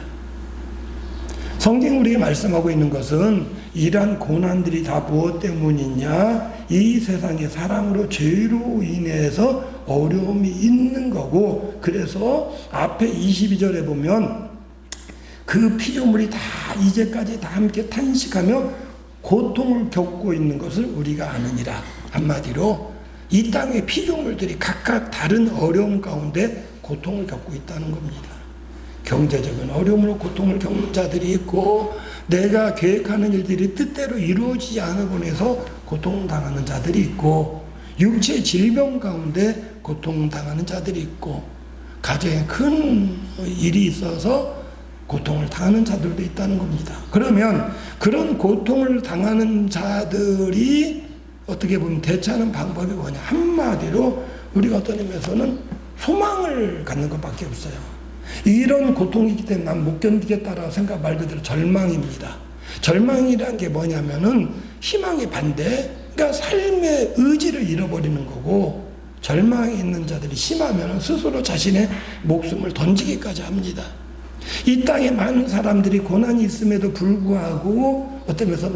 성경이 우리에게 말씀하고 있는 것은 이러한 고난들이 다 무엇 때문이냐? 이 세상의 사람으로 죄로 인해서 어려움이 있는 거고, 그래서 앞에 22절에 보면 그 피조물이 다 이제까지 다 함께 탄식하며 고통을 겪고 있는 것을 우리가 아느니라. 한마디로 이 땅의 피조물들이 각각 다른 어려움 가운데 고통을 겪고 있다는 겁니다. 경제적인 어려움으로 고통을 겪는 자들이 있고, 내가 계획하는 일들이 뜻대로 이루어지지 않으고 해서 고통당하는 자들이 있고, 육체 질병 가운데 고통당하는 자들이 있고, 가정에 큰 일이 있어서 고통을 당하는 자들도 있다는 겁니다. 그러면 그런 고통을 당하는 자들이 어떻게 보면 대처하는 방법이 뭐냐? 한마디로 우리가 어떤 의미에서는 소망을 갖는 것밖에 없어요. 이런 고통이기 때문에 난 못 견디겠다라고 생각, 말 그대로 절망입니다. 절망이란 게 뭐냐면은 희망의 반대, 그러니까 삶의 의지를 잃어버리는 거고, 절망이 있는 자들이 심하면 스스로 자신의 목숨을 던지기까지 합니다. 이 땅에 많은 사람들이 고난이 있음에도 불구하고 어떤 면에서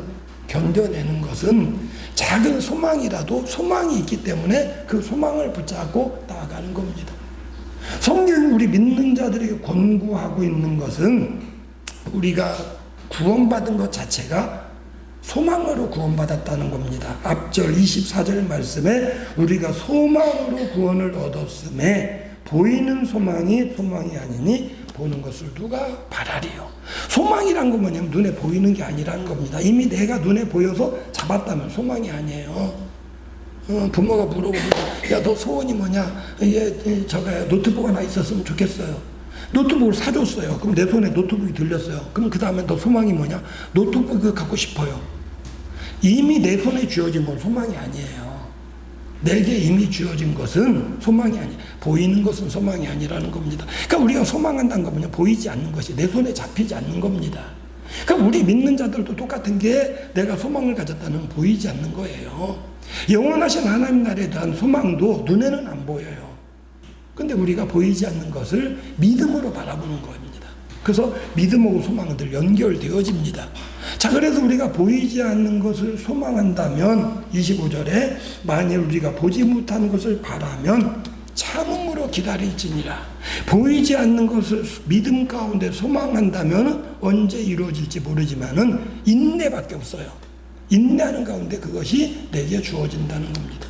견뎌내는 것은 작은 소망이라도 소망이 있기 때문에 그 소망을 붙잡고 나아가는 겁니다. 성경이 우리 믿는 자들에게 권고하고 있는 것은 우리가 구원받은 것 자체가 소망으로 구원받았다는 겁니다. 앞절 24절 말씀에 우리가 소망으로 구원을 얻었음에 보이는 소망이 소망이 아니니 보는 것을 누가 바라리요. 소망이란 건 뭐냐면 눈에 보이는 게 아니라는 겁니다. 이미 내가 눈에 보여서 잡았다면 소망이 아니에요. 부모가 물어봅니다. 야, 너 소원이 뭐냐? 노트북 하나 있었으면 좋겠어요. 노트북을 사줬어요. 그럼 내 손에 노트북이 들렸어요. 그럼 그 다음에 너 소망이 뭐냐? 노트북을 갖고 싶어요. 이미 내 손에 쥐어진 건 소망이 아니에요. 내게 이미 쥐어진 것은 소망이 아니에요. 보이는 것은 소망이 아니라는 겁니다. 그러니까 우리가 소망한다는 건 뭐냐? 보이지 않는 것이 내 손에 잡히지 않는 겁니다. 그러니까 우리 믿는 자들도 똑같은 게 내가 소망을 가졌다는 보이지 않는 거예요. 영원하신 하나님 나라에 대한 소망도 눈에는 안 보여요. 근데 우리가 보이지 않는 것을 믿음으로 바라보는 겁니다. 그래서 믿음하고 소망은 늘 연결되어집니다. 자, 그래서 우리가 보이지 않는 것을 소망한다면 25절에 만일 우리가 보지 못하는 것을 바라면 참음으로 기다릴지니라. 보이지 않는 것을 믿음 가운데 소망한다면 언제 이루어질지 모르지만은 인내밖에 없어요. 인내하는 가운데 그것이 내게 주어진다는 겁니다.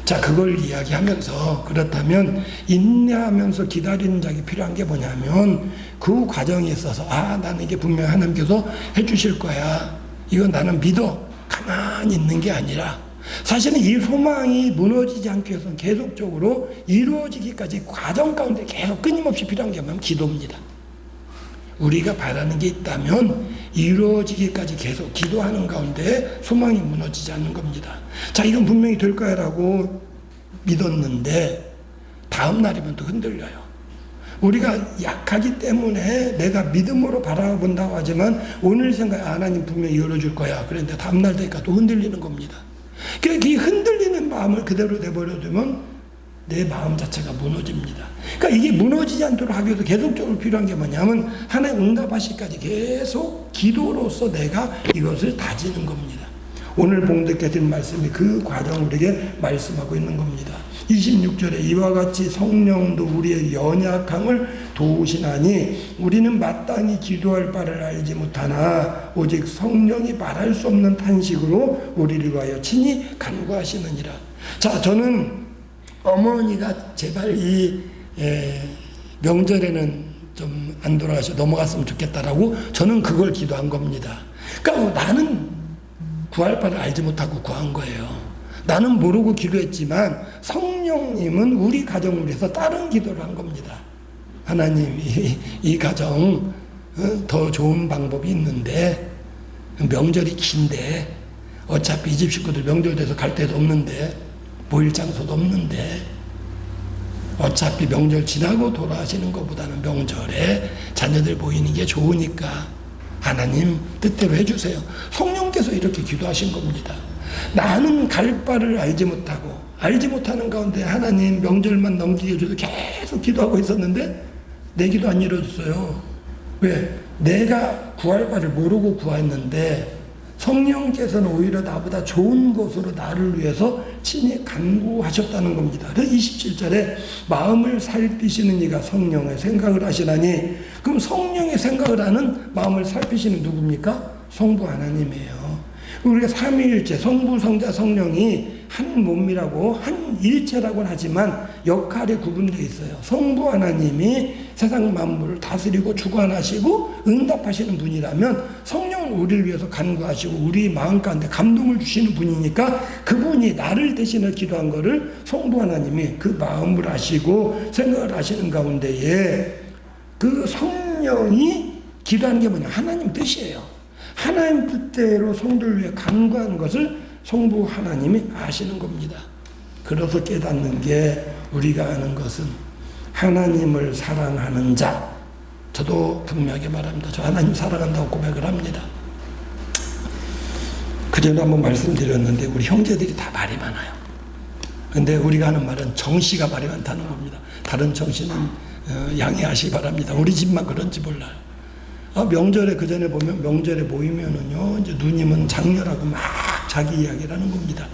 자, 그걸 이야기하면서 그렇다면 인내하면서 기다리는 자가 필요한 게 뭐냐면 그 과정에 있어서 나는 이게 분명히 하나님께서 해주실 거야. 이건 나는 믿어. 가만히 있는 게 아니라 사실은 이 소망이 무너지지 않기 위해서는 계속적으로 이루어지기까지 과정 가운데 계속 끊임없이 필요한 게 뭐냐면 기도입니다. 우리가 바라는 게 있다면 이루어지기까지 계속 기도하는 가운데 소망이 무너지지 않는 겁니다. 자, 이건 분명히 될 거야라고 믿었는데 다음 날이면 또 흔들려요. 우리가 약하기 때문에 내가 믿음으로 바라본다고 하지만 오늘 생각 하나님 분명히 열어줄 거야. 그런데 다음 날 되니까 또 흔들리는 겁니다. 그러니까 이 흔들리는 마음을 그대로 내버려두면 내 마음 자체가 무너집니다. 그러니까 이게 무너지지 않도록 하기 위해서 계속적으로 필요한 게 뭐냐면 하나님 응답하시기까지 계속 기도로서 내가 이것을 다지는 겁니다. 오늘 봉독해 드린 말씀이 그 과정을 우리에게 말씀하고 있는 겁니다. 26절에 이와 같이 성령도 우리의 연약함을 도우시나니 우리는 마땅히 기도할 바를 알지 못하나 오직 성령이 말할 수 없는 탄식으로 우리를 위하여 친히 간구하시느니라. 자, 저는 어머니가 제발 이 명절에는 좀 안 돌아가셔 넘어갔으면 좋겠다라고 저는 그걸 기도한 겁니다. 그러니까 나는 구할 바를 알지 못하고 구한 거예요. 나는 모르고 기도했지만 성령님은 우리 가정을 위해서 다른 기도를 한 겁니다. 하나님, 이 가정 더 좋은 방법이 있는데 명절이 긴데 어차피 이 집 식구들 명절 돼서 갈 데도 없는데 모일 장소도 없는데 어차피 명절 지나고 돌아가시는 것보다는 명절에 자녀들 모이는 게 좋으니까 하나님 뜻대로 해주세요. 성령께서 이렇게 기도하신 겁니다. 나는 갈 바를 알지 못하고 알지 못하는 가운데 하나님 명절만 넘기게 해줘서 계속 기도하고 있었는데 내 기도 안 이루어졌어요. 왜? 내가 구할 바를 모르고 구했는데 성령께서는 오히려 나보다 좋은 것으로 나를 위해서 친히 간구하셨다는 겁니다. 그래서 27절에 마음을 살피시는 이가 성령의 생각을 하시나니 그럼 성령의 생각을 하는 마음을 살피시는 누굽니까? 성부 하나님이에요. 우리가 삼위일체 성부 성자 성령이 한 몸이라고 한 일체라고는 하지만 역할이 구분되어 있어요. 성부 하나님이 세상 만물을 다스리고 주관하시고 응답하시는 분이라면 성령은 우리를 위해서 간구하시고 우리 마음 가운데 감동을 주시는 분이니까 그분이 나를 대신해 기도한 거를 성부 하나님이 그 마음을 아시고 생각을 하시는 가운데에 그 성령이 기도하는 게 뭐냐? 하나님 뜻이에요. 하나님 뜻대로 성도를 위해 간구하는 것을 성부 하나님이 아시는 겁니다. 그래서 깨닫는 게 우리가 아는 것은 하나님을 사랑하는 자, 저도 분명하게 말합니다. 저 하나님 사랑한다고 고백을 합니다. 그전에 한번 말씀드렸는데 우리 형제들이 다 말이 많아요. 근데 우리가 하는 말은 정씨가 말이 많다는 겁니다. 다른 정씨는 양해하시기 바랍니다. 우리 집만 그런지 몰라요. 명절에 그전에 보면 명절에 모이면은요 이제 누님은 장녀라고 막 자기 이야기를 하는 겁니다.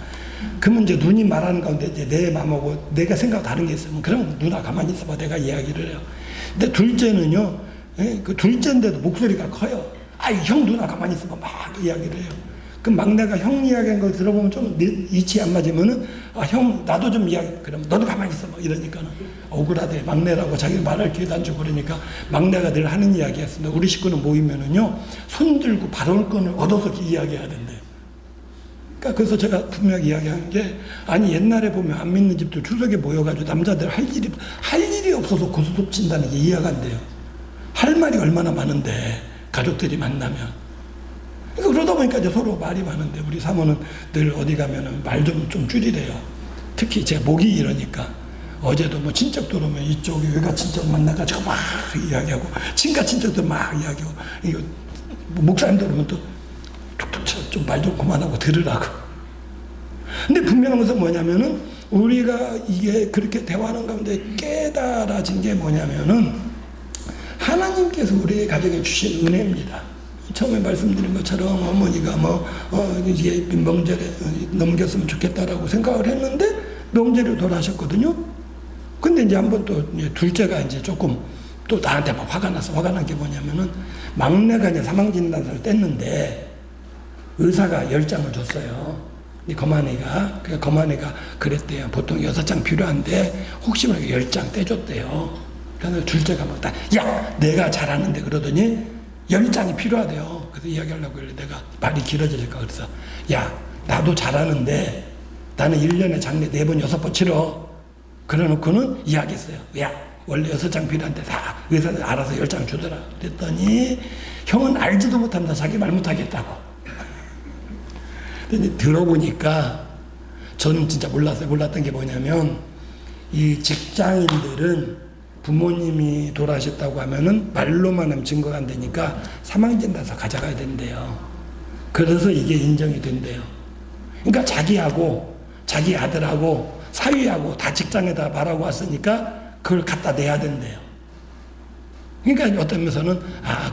그러면 이제 누님 말하는 가운데 이제 내 마음하고 내가 생각 다른 게 있으면 그럼 누나 가만히 있어봐 내가 이야기를 해요. 근데 둘째는요 그 둘째인데도 목소리가 커요. 형 누나 가만히 있어봐 막 이야기를 해요. 그럼 막내가 형 이야기한 걸 들어보면 좀 이치 안 맞으면은 형 나도 좀 이야기 그럼 너도 가만히 있어 봐 이러니까는 억울하대. 막내라고 자기 말할 기회도 안 주고 그러니까 막내가 늘 하는 이야기였습니다. 우리 식구는 모이면은요 손 들고 발언권을 얻어서 이야기해야 된대요. 그러니까 그래서 제가 분명히 이야기한 게 아니 옛날에 보면 안 믿는 집들 추석에 모여가지고 남자들 할 일이 없어서 고스톱 친다는 게 이해가 안 돼요. 할 말이 얼마나 많은데 가족들이 만나면. 그러다 보니까 이제 서로 말이 많은데 우리 사모는 늘 어디 가면은 말 좀 줄이래요. 특히 제 목이 이러니까 어제도 뭐 친척 들어오면 이쪽 외가 친척 만나가지고 막 이야기하고 친가 친척들 막 이야기하고 이거 목사님들 오면 또 툭툭 쳐 좀 말 좀 그만하고 들으라고. 근데 분명한 것은 뭐냐면은 우리가 이게 그렇게 대화하는 가운데 깨달아진 게 뭐냐면은 하나님께서 우리의 가정에 주신 은혜입니다. 처음에 말씀드린 것처럼 어머니가 이게 명절에 넘겼으면 좋겠다라고 생각을 했는데 명절에 돌아가셨거든요. 근데 이제 한번 또 둘째가 이제 조금 또 나한테 막 화가 난 게 뭐냐면은 막내가 이제 사망진단서를 뗐는데 의사가 10장을 줬어요. 이 거만이가 그랬대요. 보통 6장 필요한데 혹시 모르게 10장 떼줬대요. 그래서 둘째가 막 야, 내가 잘하는데 그러더니 10장이 필요하대요. 그래서 이야기하려고 그래. 내가 말이 길어질까 그래서 야, 나도 잘하는데 나는 1년에 장례 4번 6번 치러. 그래놓고는 이야기했어요. 야, 원래 6장 필요한데 다 의사들 알아서 10장 주더라. 그랬더니 형은 알지도 못한다. 자기 말 못하겠다고. 근데 들어보니까 저는 진짜 몰랐어요. 몰랐던 게 뭐냐면 이 직장인들은 부모님이 돌아가셨다고 하면은 말로만 하면 증거가 안 되니까 사망진단서 가져가야 된대요. 그래서 이게 인정이 된대요. 그러니까 자기하고 자기 아들하고 사위하고 다 직장에다 말하고 왔으니까 그걸 갖다 내야 된대요. 그러니까 어떤 면에서는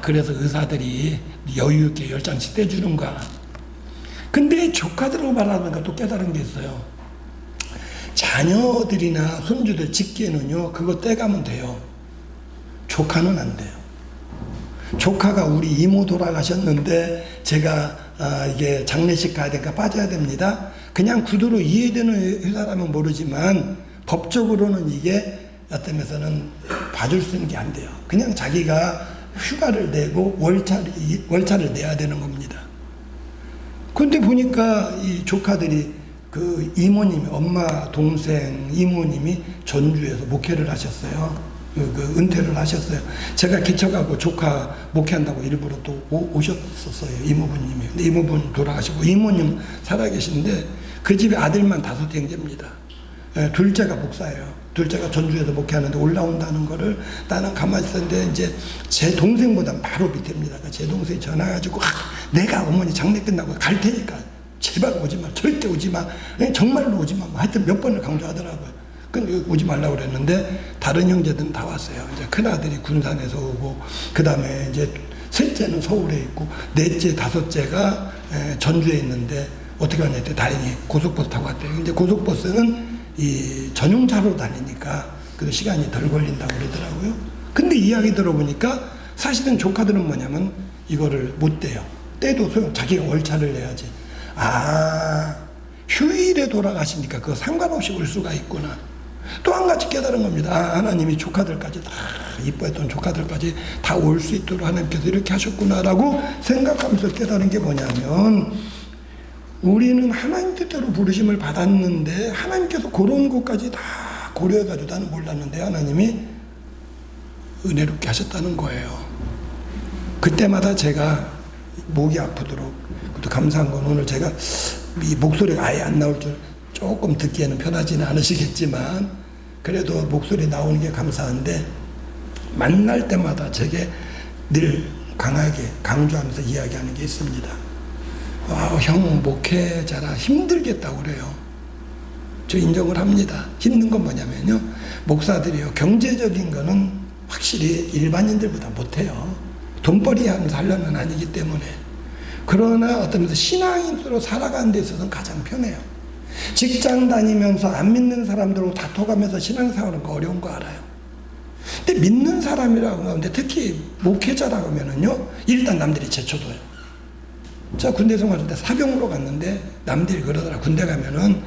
그래서 의사들이 여유 있게 10장씩 떼주는가. 근데 조카들하고 말하니까 또 깨달은 게 있어요. 자녀들이나 손주들 직계는요, 그거 떼가면 돼요. 조카는 안 돼요. 조카가 우리 이모 돌아가셨는데 제가 이게 장례식 가야 되니까 빠져야 됩니다. 그냥 구두로 이해되는 회사라면 모르지만 법적으로는 이게 어떤 면에서는 봐줄 수 있는 게 안 돼요. 그냥 자기가 휴가를 내고 월차를 내야 되는 겁니다. 근데 보니까 이 조카들이 그 이모님이 엄마 동생 이모님이 전주에서 목회를 하셨어요. 그 은퇴를 하셨어요. 제가 기척하고 조카 목회한다고 일부러 또 오셨었어요. 이모부님이. 근데 이모분 돌아가시고 이모님 살아계신데 그 집에 아들만 5 형제입니다. 둘째가 목사예요. 둘째가 전주에서 목회하는데 올라온다는 거를 나는 가만히 있었는데 이제 제 동생보다 바로 밑입니다. 제 동생이 전화가지고 내가 어머니 장례 끝나고 갈 테니까 제발 오지 마. 절대 오지 마. 정말로 오지 마. 하여튼 몇 번을 강조하더라고요. 오지 말라고 그랬는데 다른 형제들은 다 왔어요. 이제 큰아들이 군산에서 오고 그 다음에 이제 셋째는 서울에 있고 넷째 다섯째가 전주에 있는데 어떻게 하냐 했더니 다행히 고속버스 타고 왔대요. 이제 고속버스는 이 전용차로 달리니까 그 시간이 덜 걸린다고 그러더라고요. 근데 이야기 들어보니까 사실은 조카들은 뭐냐면 이거를 못 떼요. 떼도 소용, 자기가 월차를 내야지. 휴일에 돌아가시니까 그거 상관없이 올 수가 있구나. 또 한 가지 깨달은 겁니다. 하나님이 조카들까지 다 이뻐했던 조카들까지 다 올 수 있도록 하나님께서 이렇게 하셨구나라고 생각하면서 깨달은 게 뭐냐면 우리는 하나님 뜻대로 부르심을 받았는데 하나님께서 그런 것까지 다 고려해가지고 나는 몰랐는데 하나님이 은혜롭게 하셨다는 거예요. 그때마다 제가 목이 아프도록 또 감사한 건 오늘 제가 이 목소리가 아예 안 나올 줄 조금 듣기에는 편하지는 않으시겠지만 그래도 목소리 나오는 게 감사한데 만날 때마다 제게 늘 강하게 강조하면서 이야기하는 게 있습니다. 형 목회자라 힘들겠다고 그래요. 저 인정을 합니다. 힘든 건 뭐냐면요. 목사들이요. 경제적인 거는 확실히 일반인들보다 못해요. 돈벌이 하면서 하려면 아니기 때문에. 그러나 어떤 면에서 신앙인으로 살아가는 데 있어서는 가장 편해요. 직장 다니면서 안 믿는 사람들하고 다퉈가면서 신앙생활은 어려운 거 알아요. 근데 믿는 사람이라고 하는데 특히 목회자라고 하면은요. 일단 남들이 제쳐둬요. 저 군대 생활할 때 사병으로 갔는데 남들이 그러더라. 군대 가면은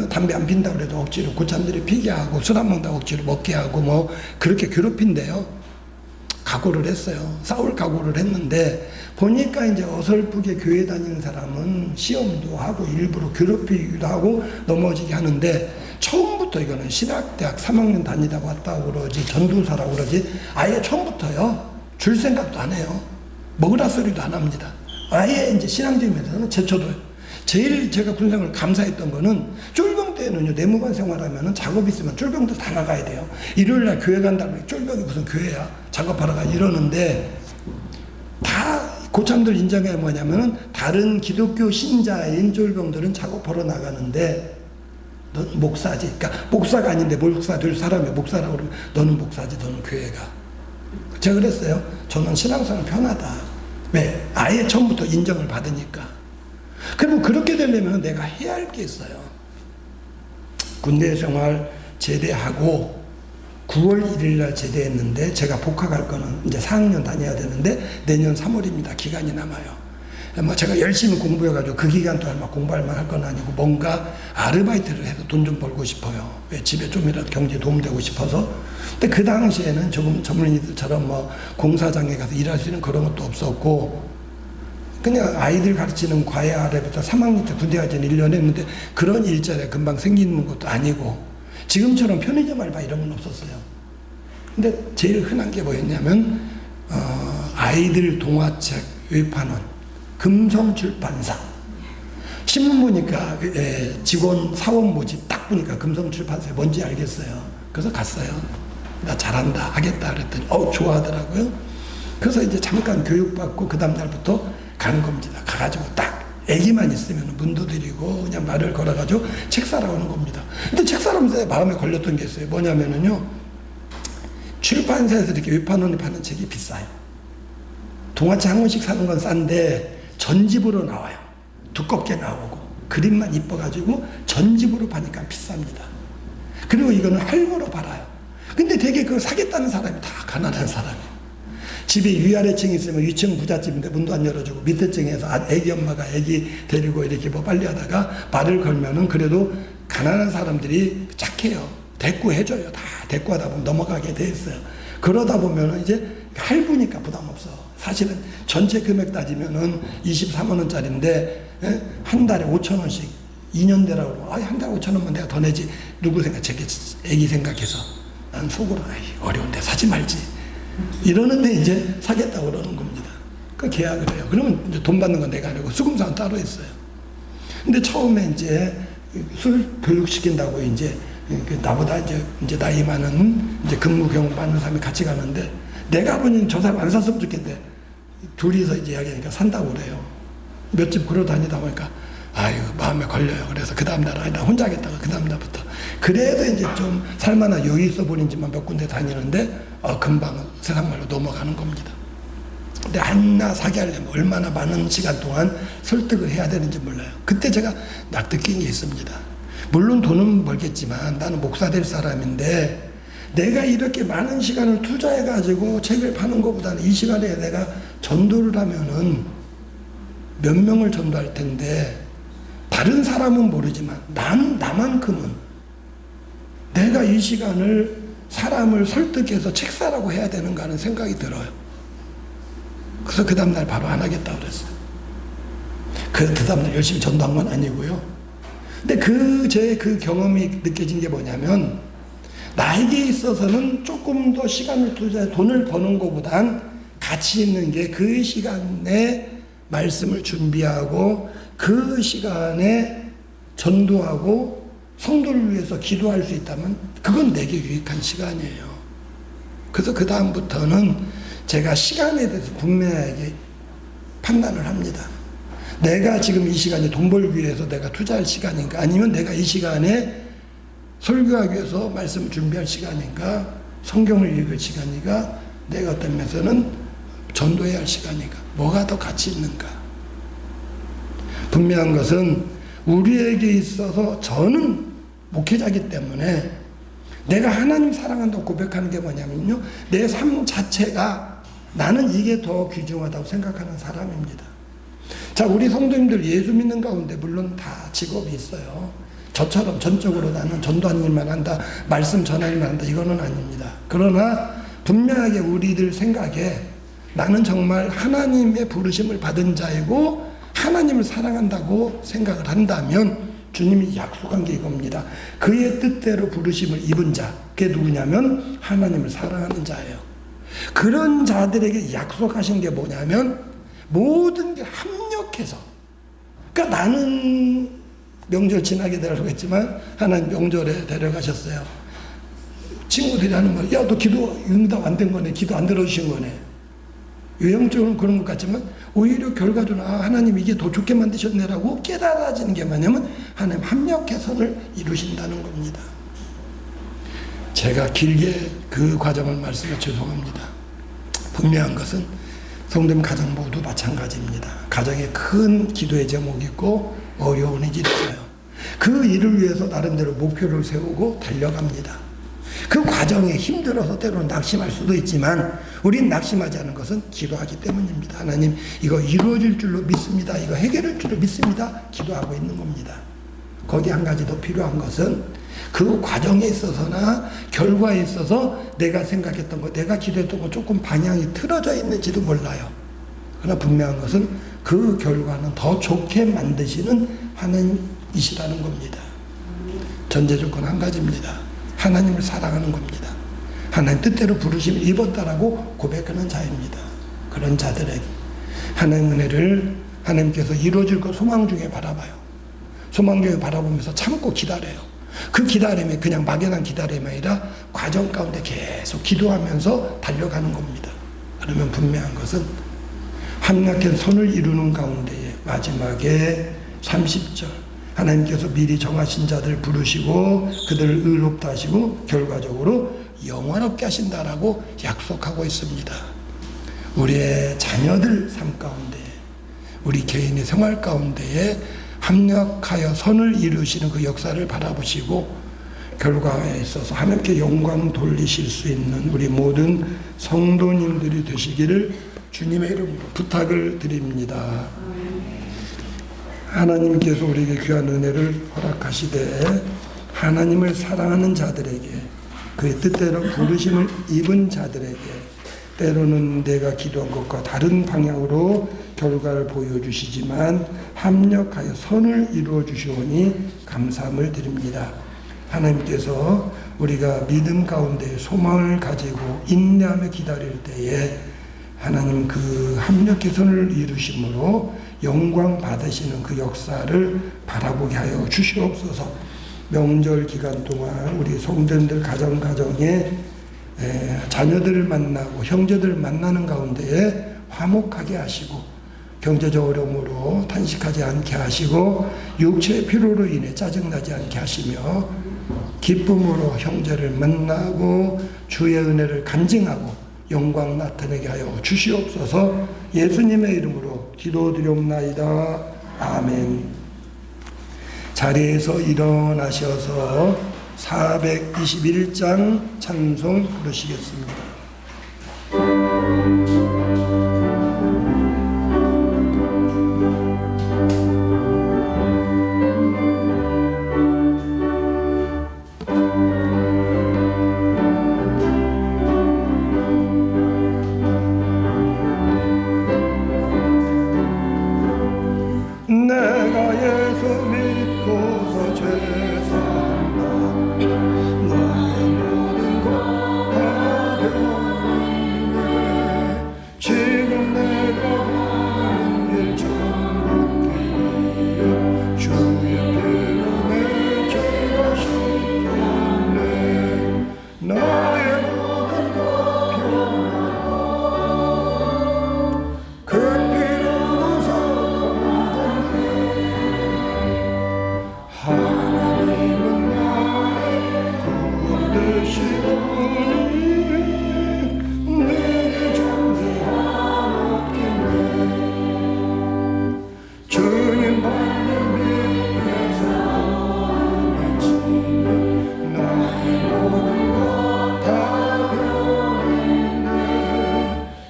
담배 안 핀다고 그래도 억지로 고참들이 피게 하고 술 안 먹는다고 억지로 먹게 하고 뭐 그렇게 괴롭힌대요. 각오를 했어요. 싸울 각오를 했는데 보니까 이제 어설프게 교회 다니는 사람은 시험도 하고 일부러 괴롭히기도 하고 넘어지게 하는데 처음부터 이거는 신학대학 3학년 다니다가 왔다고 그러지 전도사라고 그러지 아예 처음부터요. 줄 생각도 안 해요. 먹으라 소리도 안 합니다. 아예 이제 신앙적인 면에서는 제쳐둬요. 제일 제가 군생활을 감사했던 거는 쫄병 때는요, 내무관 생활하면은 작업 있으면 쫄병도 다 나가야 돼요. 일요일날 교회 간다면 쫄병이 무슨 교회야? 작업하러 가 이러는데 다 고참들 인정해 뭐냐면은 다른 기독교 신자인 쫄병들은 작업하러 나가는데 넌 목사지. 그러니까 목사가 아닌데 목사 될 사람이 목사라고 그러면 너는 목사지, 너는 교회가. 제가 그랬어요. 저는 신앙생활 편하다. 왜? 아예 처음부터 인정을 받으니까. 그럼 그렇게 되려면 내가 해야 할 게 있어요. 군대 생활 제대하고 9월 1일 날 제대했는데 제가 복학할 거는 이제 4학년 다녀야 되는데 내년 3월입니다. 기간이 남아요. 뭐 제가 열심히 공부해가지고 그 기간 동안 막 공부할 만할 건 아니고 뭔가 아르바이트를 해서 돈 좀 벌고 싶어요. 왜 집에 좀이라도 경제에 도움되고 싶어서. 근데 그 당시에는 조금 전문의들처럼 뭐 공사장에 가서 일할 수 있는 그런 것도 없었고 그냥 아이들 가르치는 과외 아래부터 3학년 때 군대 가기 전에 1년 했는데 그런 일자리가 금방 생기는 것도 아니고 지금처럼 편의점 알바 이런 건 없었어요. 근데 제일 흔한 게 뭐였냐면 아이들 동화책 외판원 금성출판사 신문 보니까 직원 사원 모집 딱 보니까 금성출판사에 뭔지 알겠어요. 그래서 갔어요. 나 잘한다 하겠다 그랬더니 좋아하더라고요. 그래서 이제 잠깐 교육받고 그 다음 날부터 가는 겁니다. 가가지고 딱 애기만 있으면 문도 드리고 그냥 말을 걸어가지고 책 사러 오는 겁니다. 근데 책 사러면서 마음에 걸렸던 게 있어요. 뭐냐면은요, 출판사에서 이렇게 외판원이 파는 책이 비싸요. 동화책 한 권씩 사는 건 싼데 전집으로 나와요. 두껍게 나오고 그림만 이뻐가지고 전집으로 파니까 비쌉니다. 그리고 이거는 할부로 팔아요. 근데 되게 그걸 사겠다는 사람이 다 가난한 사람이에요. 집에 위아래층이 있으면 위층 부잣집인데 문도 안 열어주고 밑에 층에서 애기 엄마가 애기 데리고 이렇게 뭐 빨리 하다가 말을 걸면은 그래도 가난한 사람들이 착해요. 대꾸해줘요. 다 대꾸하다 보면 넘어가게 돼 있어요. 그러다 보면은 이제 할부니까 부담 없어. 사실은 전체 금액 따지면은 23만 원짜리인데 한 달에 5천 원씩 2년 되라고 그러고 한 달에 5천 원만 내가 더 내지. 누구 생각? 제 애기 생각해서 난 속으로 어려운데 사지 말지. 이러는데 이제 사겠다고 그러는 겁니다. 그 계약을 해요. 그러면 이제 돈 받는 건 내가 아니고 수금사는 따로 있어요. 근데 처음에 이제 술 교육시킨다고 이제 나보다 이제 나이 많은 이제 근무 경험 많은 사람이 같이 가는데 내가 아버님 저 사람 안 샀으면 좋겠는데 둘이서 이제 이야기하니까 산다고 그래요. 몇 집 걸어 다니다 보니까 아유 마음에 걸려요. 그래서 그 다음 날 나 혼자 하겠다가 그 다음 날부터 그래도 이제 좀 살만한 여유 있어 보이는 집만 몇 군데 다니는데 금방 세상 말로 넘어가는 겁니다. 근데 하나 사게 하려면 얼마나 많은 시간 동안 설득을 해야 되는지 몰라요. 그때 제가 납득인 게 있습니다. 물론 돈은 벌겠지만 나는 목사 될 사람인데 내가 이렇게 많은 시간을 투자해가지고 책을 파는 것보다는 이 시간에 내가 전도를 하면은 몇 명을 전도할 텐데 다른 사람은 모르지만 나만큼은 내가 이 시간을 사람을 설득해서 책 사라고 해야 되는가 하는 생각이 들어요. 그래서 그 다음날 바로 안 하겠다고 그랬어요. 그 다음날 열심히 전도한 건 아니고요. 근데 제 경험이 느껴진 게 뭐냐면 나에게 있어서는 조금 더 시간을 투자해 돈을 버는 것보단 가치 있는 게 그 시간에 말씀을 준비하고 그 시간에 전도하고 성도를 위해서 기도할 수 있다면 그건 내게 유익한 시간이에요. 그래서 그 다음부터는 제가 시간에 대해서 분명하게 판단을 합니다. 내가 지금 이 시간에 돈 벌기 위해서 내가 투자할 시간인가 아니면 내가 이 시간에 설교하기 위해서 말씀을 준비할 시간인가 성경을 읽을 시간인가 내가 어떤 면에서는 전도해야 할 시간인가 뭐가 더 가치 있는가. 분명한 것은 우리에게 있어서 저는 목회자이기 때문에 내가 하나님 사랑한다고 고백하는 게 뭐냐면요, 내 삶 자체가 나는 이게 더 귀중하다고 생각하는 사람입니다. 자, 우리 성도님들 예수 믿는 가운데 물론 다 직업이 있어요. 저처럼 전적으로 나는 전도하는 일만 한다, 말씀 전하는 일만 한다, 이거는 아닙니다. 그러나 분명하게 우리들 생각에 나는 정말 하나님의 부르심을 받은 자이고 하나님을 사랑한다고 생각을 한다면 주님이 약속한 게 이겁니다. 그의 뜻대로 부르심을 입은 자, 그게 누구냐면 하나님을 사랑하는 자예요. 그런 자들에게 약속하신 게 뭐냐면 모든 게 합력해서, 그러니까 나는 명절 지나게 데려가겠지만 하나님 명절에 데려가셨어요. 친구들이 하는 말, 야, 너 기도 응답 안 된 거네, 기도 안 들어주신 거네. 외형적으로는 그런 것 같지만 오히려 결과적으로 하나님 이게 더 좋게 만드셨네라고 깨달아지는 게 뭐냐면 하나님 합력해서를 이루신다는 겁니다. 제가 길게 그 과정을 말씀해 죄송합니다. 분명한 것은 성도님 가정 모두 마찬가지입니다. 가정에 큰 기도의 제목이 있고 어려운 일이 있어요. 그 일을 위해서 나름대로 목표를 세우고 달려갑니다. 그 과정에 힘들어서 때로는 낙심할 수도 있지만 우린 낙심하지 않은 것은 기도하기 때문입니다. 하나님 이거 이루어질 줄로 믿습니다. 이거 해결할 줄로 믿습니다. 기도하고 있는 겁니다. 거기 한 가지 더 필요한 것은 그 과정에 있어서나 결과에 있어서 내가 생각했던 것, 내가 기도했던 것 조금 방향이 틀어져 있는지도 몰라요. 그러나 분명한 것은 그 결과는 더 좋게 만드시는 하나님이시라는 겁니다. 전제 조건 한 가지입니다. 하나님을 사랑하는 겁니다. 하나님 뜻대로 부르심을 입었다라고 고백하는 자입니다. 그런 자들에게 하나님 은혜를 하나님께서 이루어질 것 소망 중에 바라봐요. 소망 중에 바라보면서 참고 기다려요. 그 기다림이 그냥 막연한 기다림이 아니라 과정 가운데 계속 기도하면서 달려가는 겁니다. 그러면 분명한 것은 합력한 선을 이루는 가운데에 마지막에 30절 하나님께서 미리 정하신 자들 부르시고 그들을 의롭다 하시고 결과적으로 영원롭게 하신다라고 약속하고 있습니다. 우리의 자녀들 삶 가운데 우리 개인의 생활 가운데에 합력하여 선을 이루시는 그 역사를 바라보시고 결과에 있어서 하나님께 영광 돌리실 수 있는 우리 모든 성도님들이 되시기를 주님의 이름으로 부탁을 드립니다. 하나님께서 우리에게 귀한 은혜를 허락하시되 하나님을 사랑하는 자들에게 그의 뜻대로 부르심을 입은 자들에게 때로는 내가 기도한 것과 다른 방향으로 결과를 보여주시지만 합력하여 선을 이루어 주시오니 감사함을 드립니다. 하나님께서 우리가 믿음 가운데 소망을 가지고 인내하며 기다릴 때에 하나님 그 합력의 선을 이루심으로 영광 받으시는 그 역사를 바라보게 하여 주시옵소서. 명절 기간 동안 우리 성도님들 가정에 자녀들을 만나고 형제들을 만나는 가운데에 화목하게 하시고 경제적 어려움으로 탄식하지 않게 하시고 육체의 피로로 인해 짜증나지 않게 하시며 기쁨으로 형제를 만나고 주의 은혜를 간증하고 영광 나타내게 하여 주시옵소서. 예수님의 이름으로 기도드리옵나이다. 아멘. 자리에서 일어나셔서 421장 찬송 부르시겠습니다. 내가 예수 믿고서 죄 사한다. 나의 모든 것 다 변했네. 지금 내가 가는 길 천국길이여 주의 피로 내 죄가 씻겼네. 나의 모든 것 변하고 그 피로서 하나님은 나의 구원 되시오니 내게 존재하겠네. 주님 받는 위에서 외치며 나의 모든 것 다 변했네.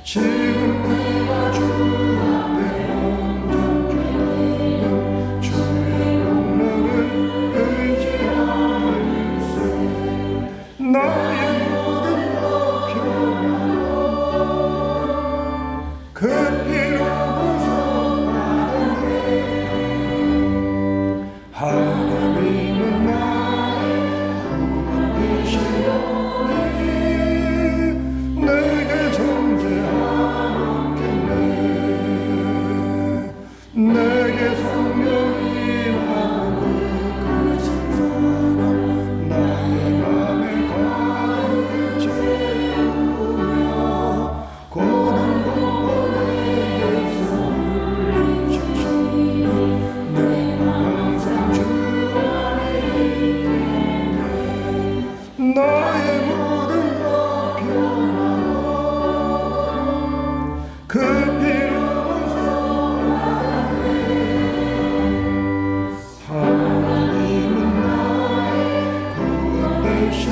지금 내가 주 앞에 온전케 되며 주의 나의 모든 것 변하고 그 피로서 받았네. 하나님은 나의 구원 되시오니 내게 존재하겠네. 내게 성령이 임하고 그신 사람 나의 맘에 가득 채우며 고난 공포에게 물리치시며 내 맘 항상 주 안에 있겠네. 나의 모든 것 변하고 그 피로서 받았네. 하나님은 나의 구원 되시오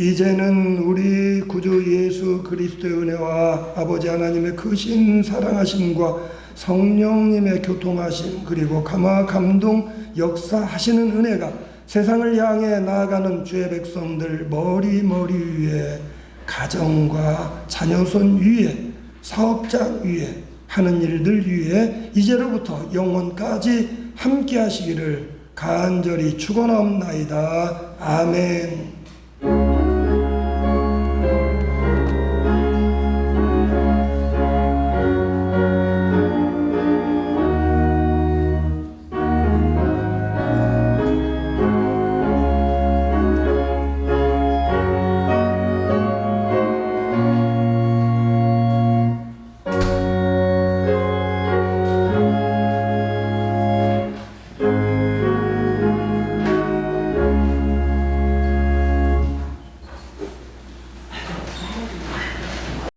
이제는 우리 구주 예수 그리스도의 은혜와 아버지 하나님의 크신 사랑하심과 성령님의 교통하심 그리고 감화 감동 역사하시는 은혜가 세상을 향해 나아가는 주의 백성들 머리 위에 가정과 자녀손 위에 사업장 위에 하는 일들 위에 이제로부터 영원까지 함께 하시기를 간절히 축원하옵나이다. 아멘.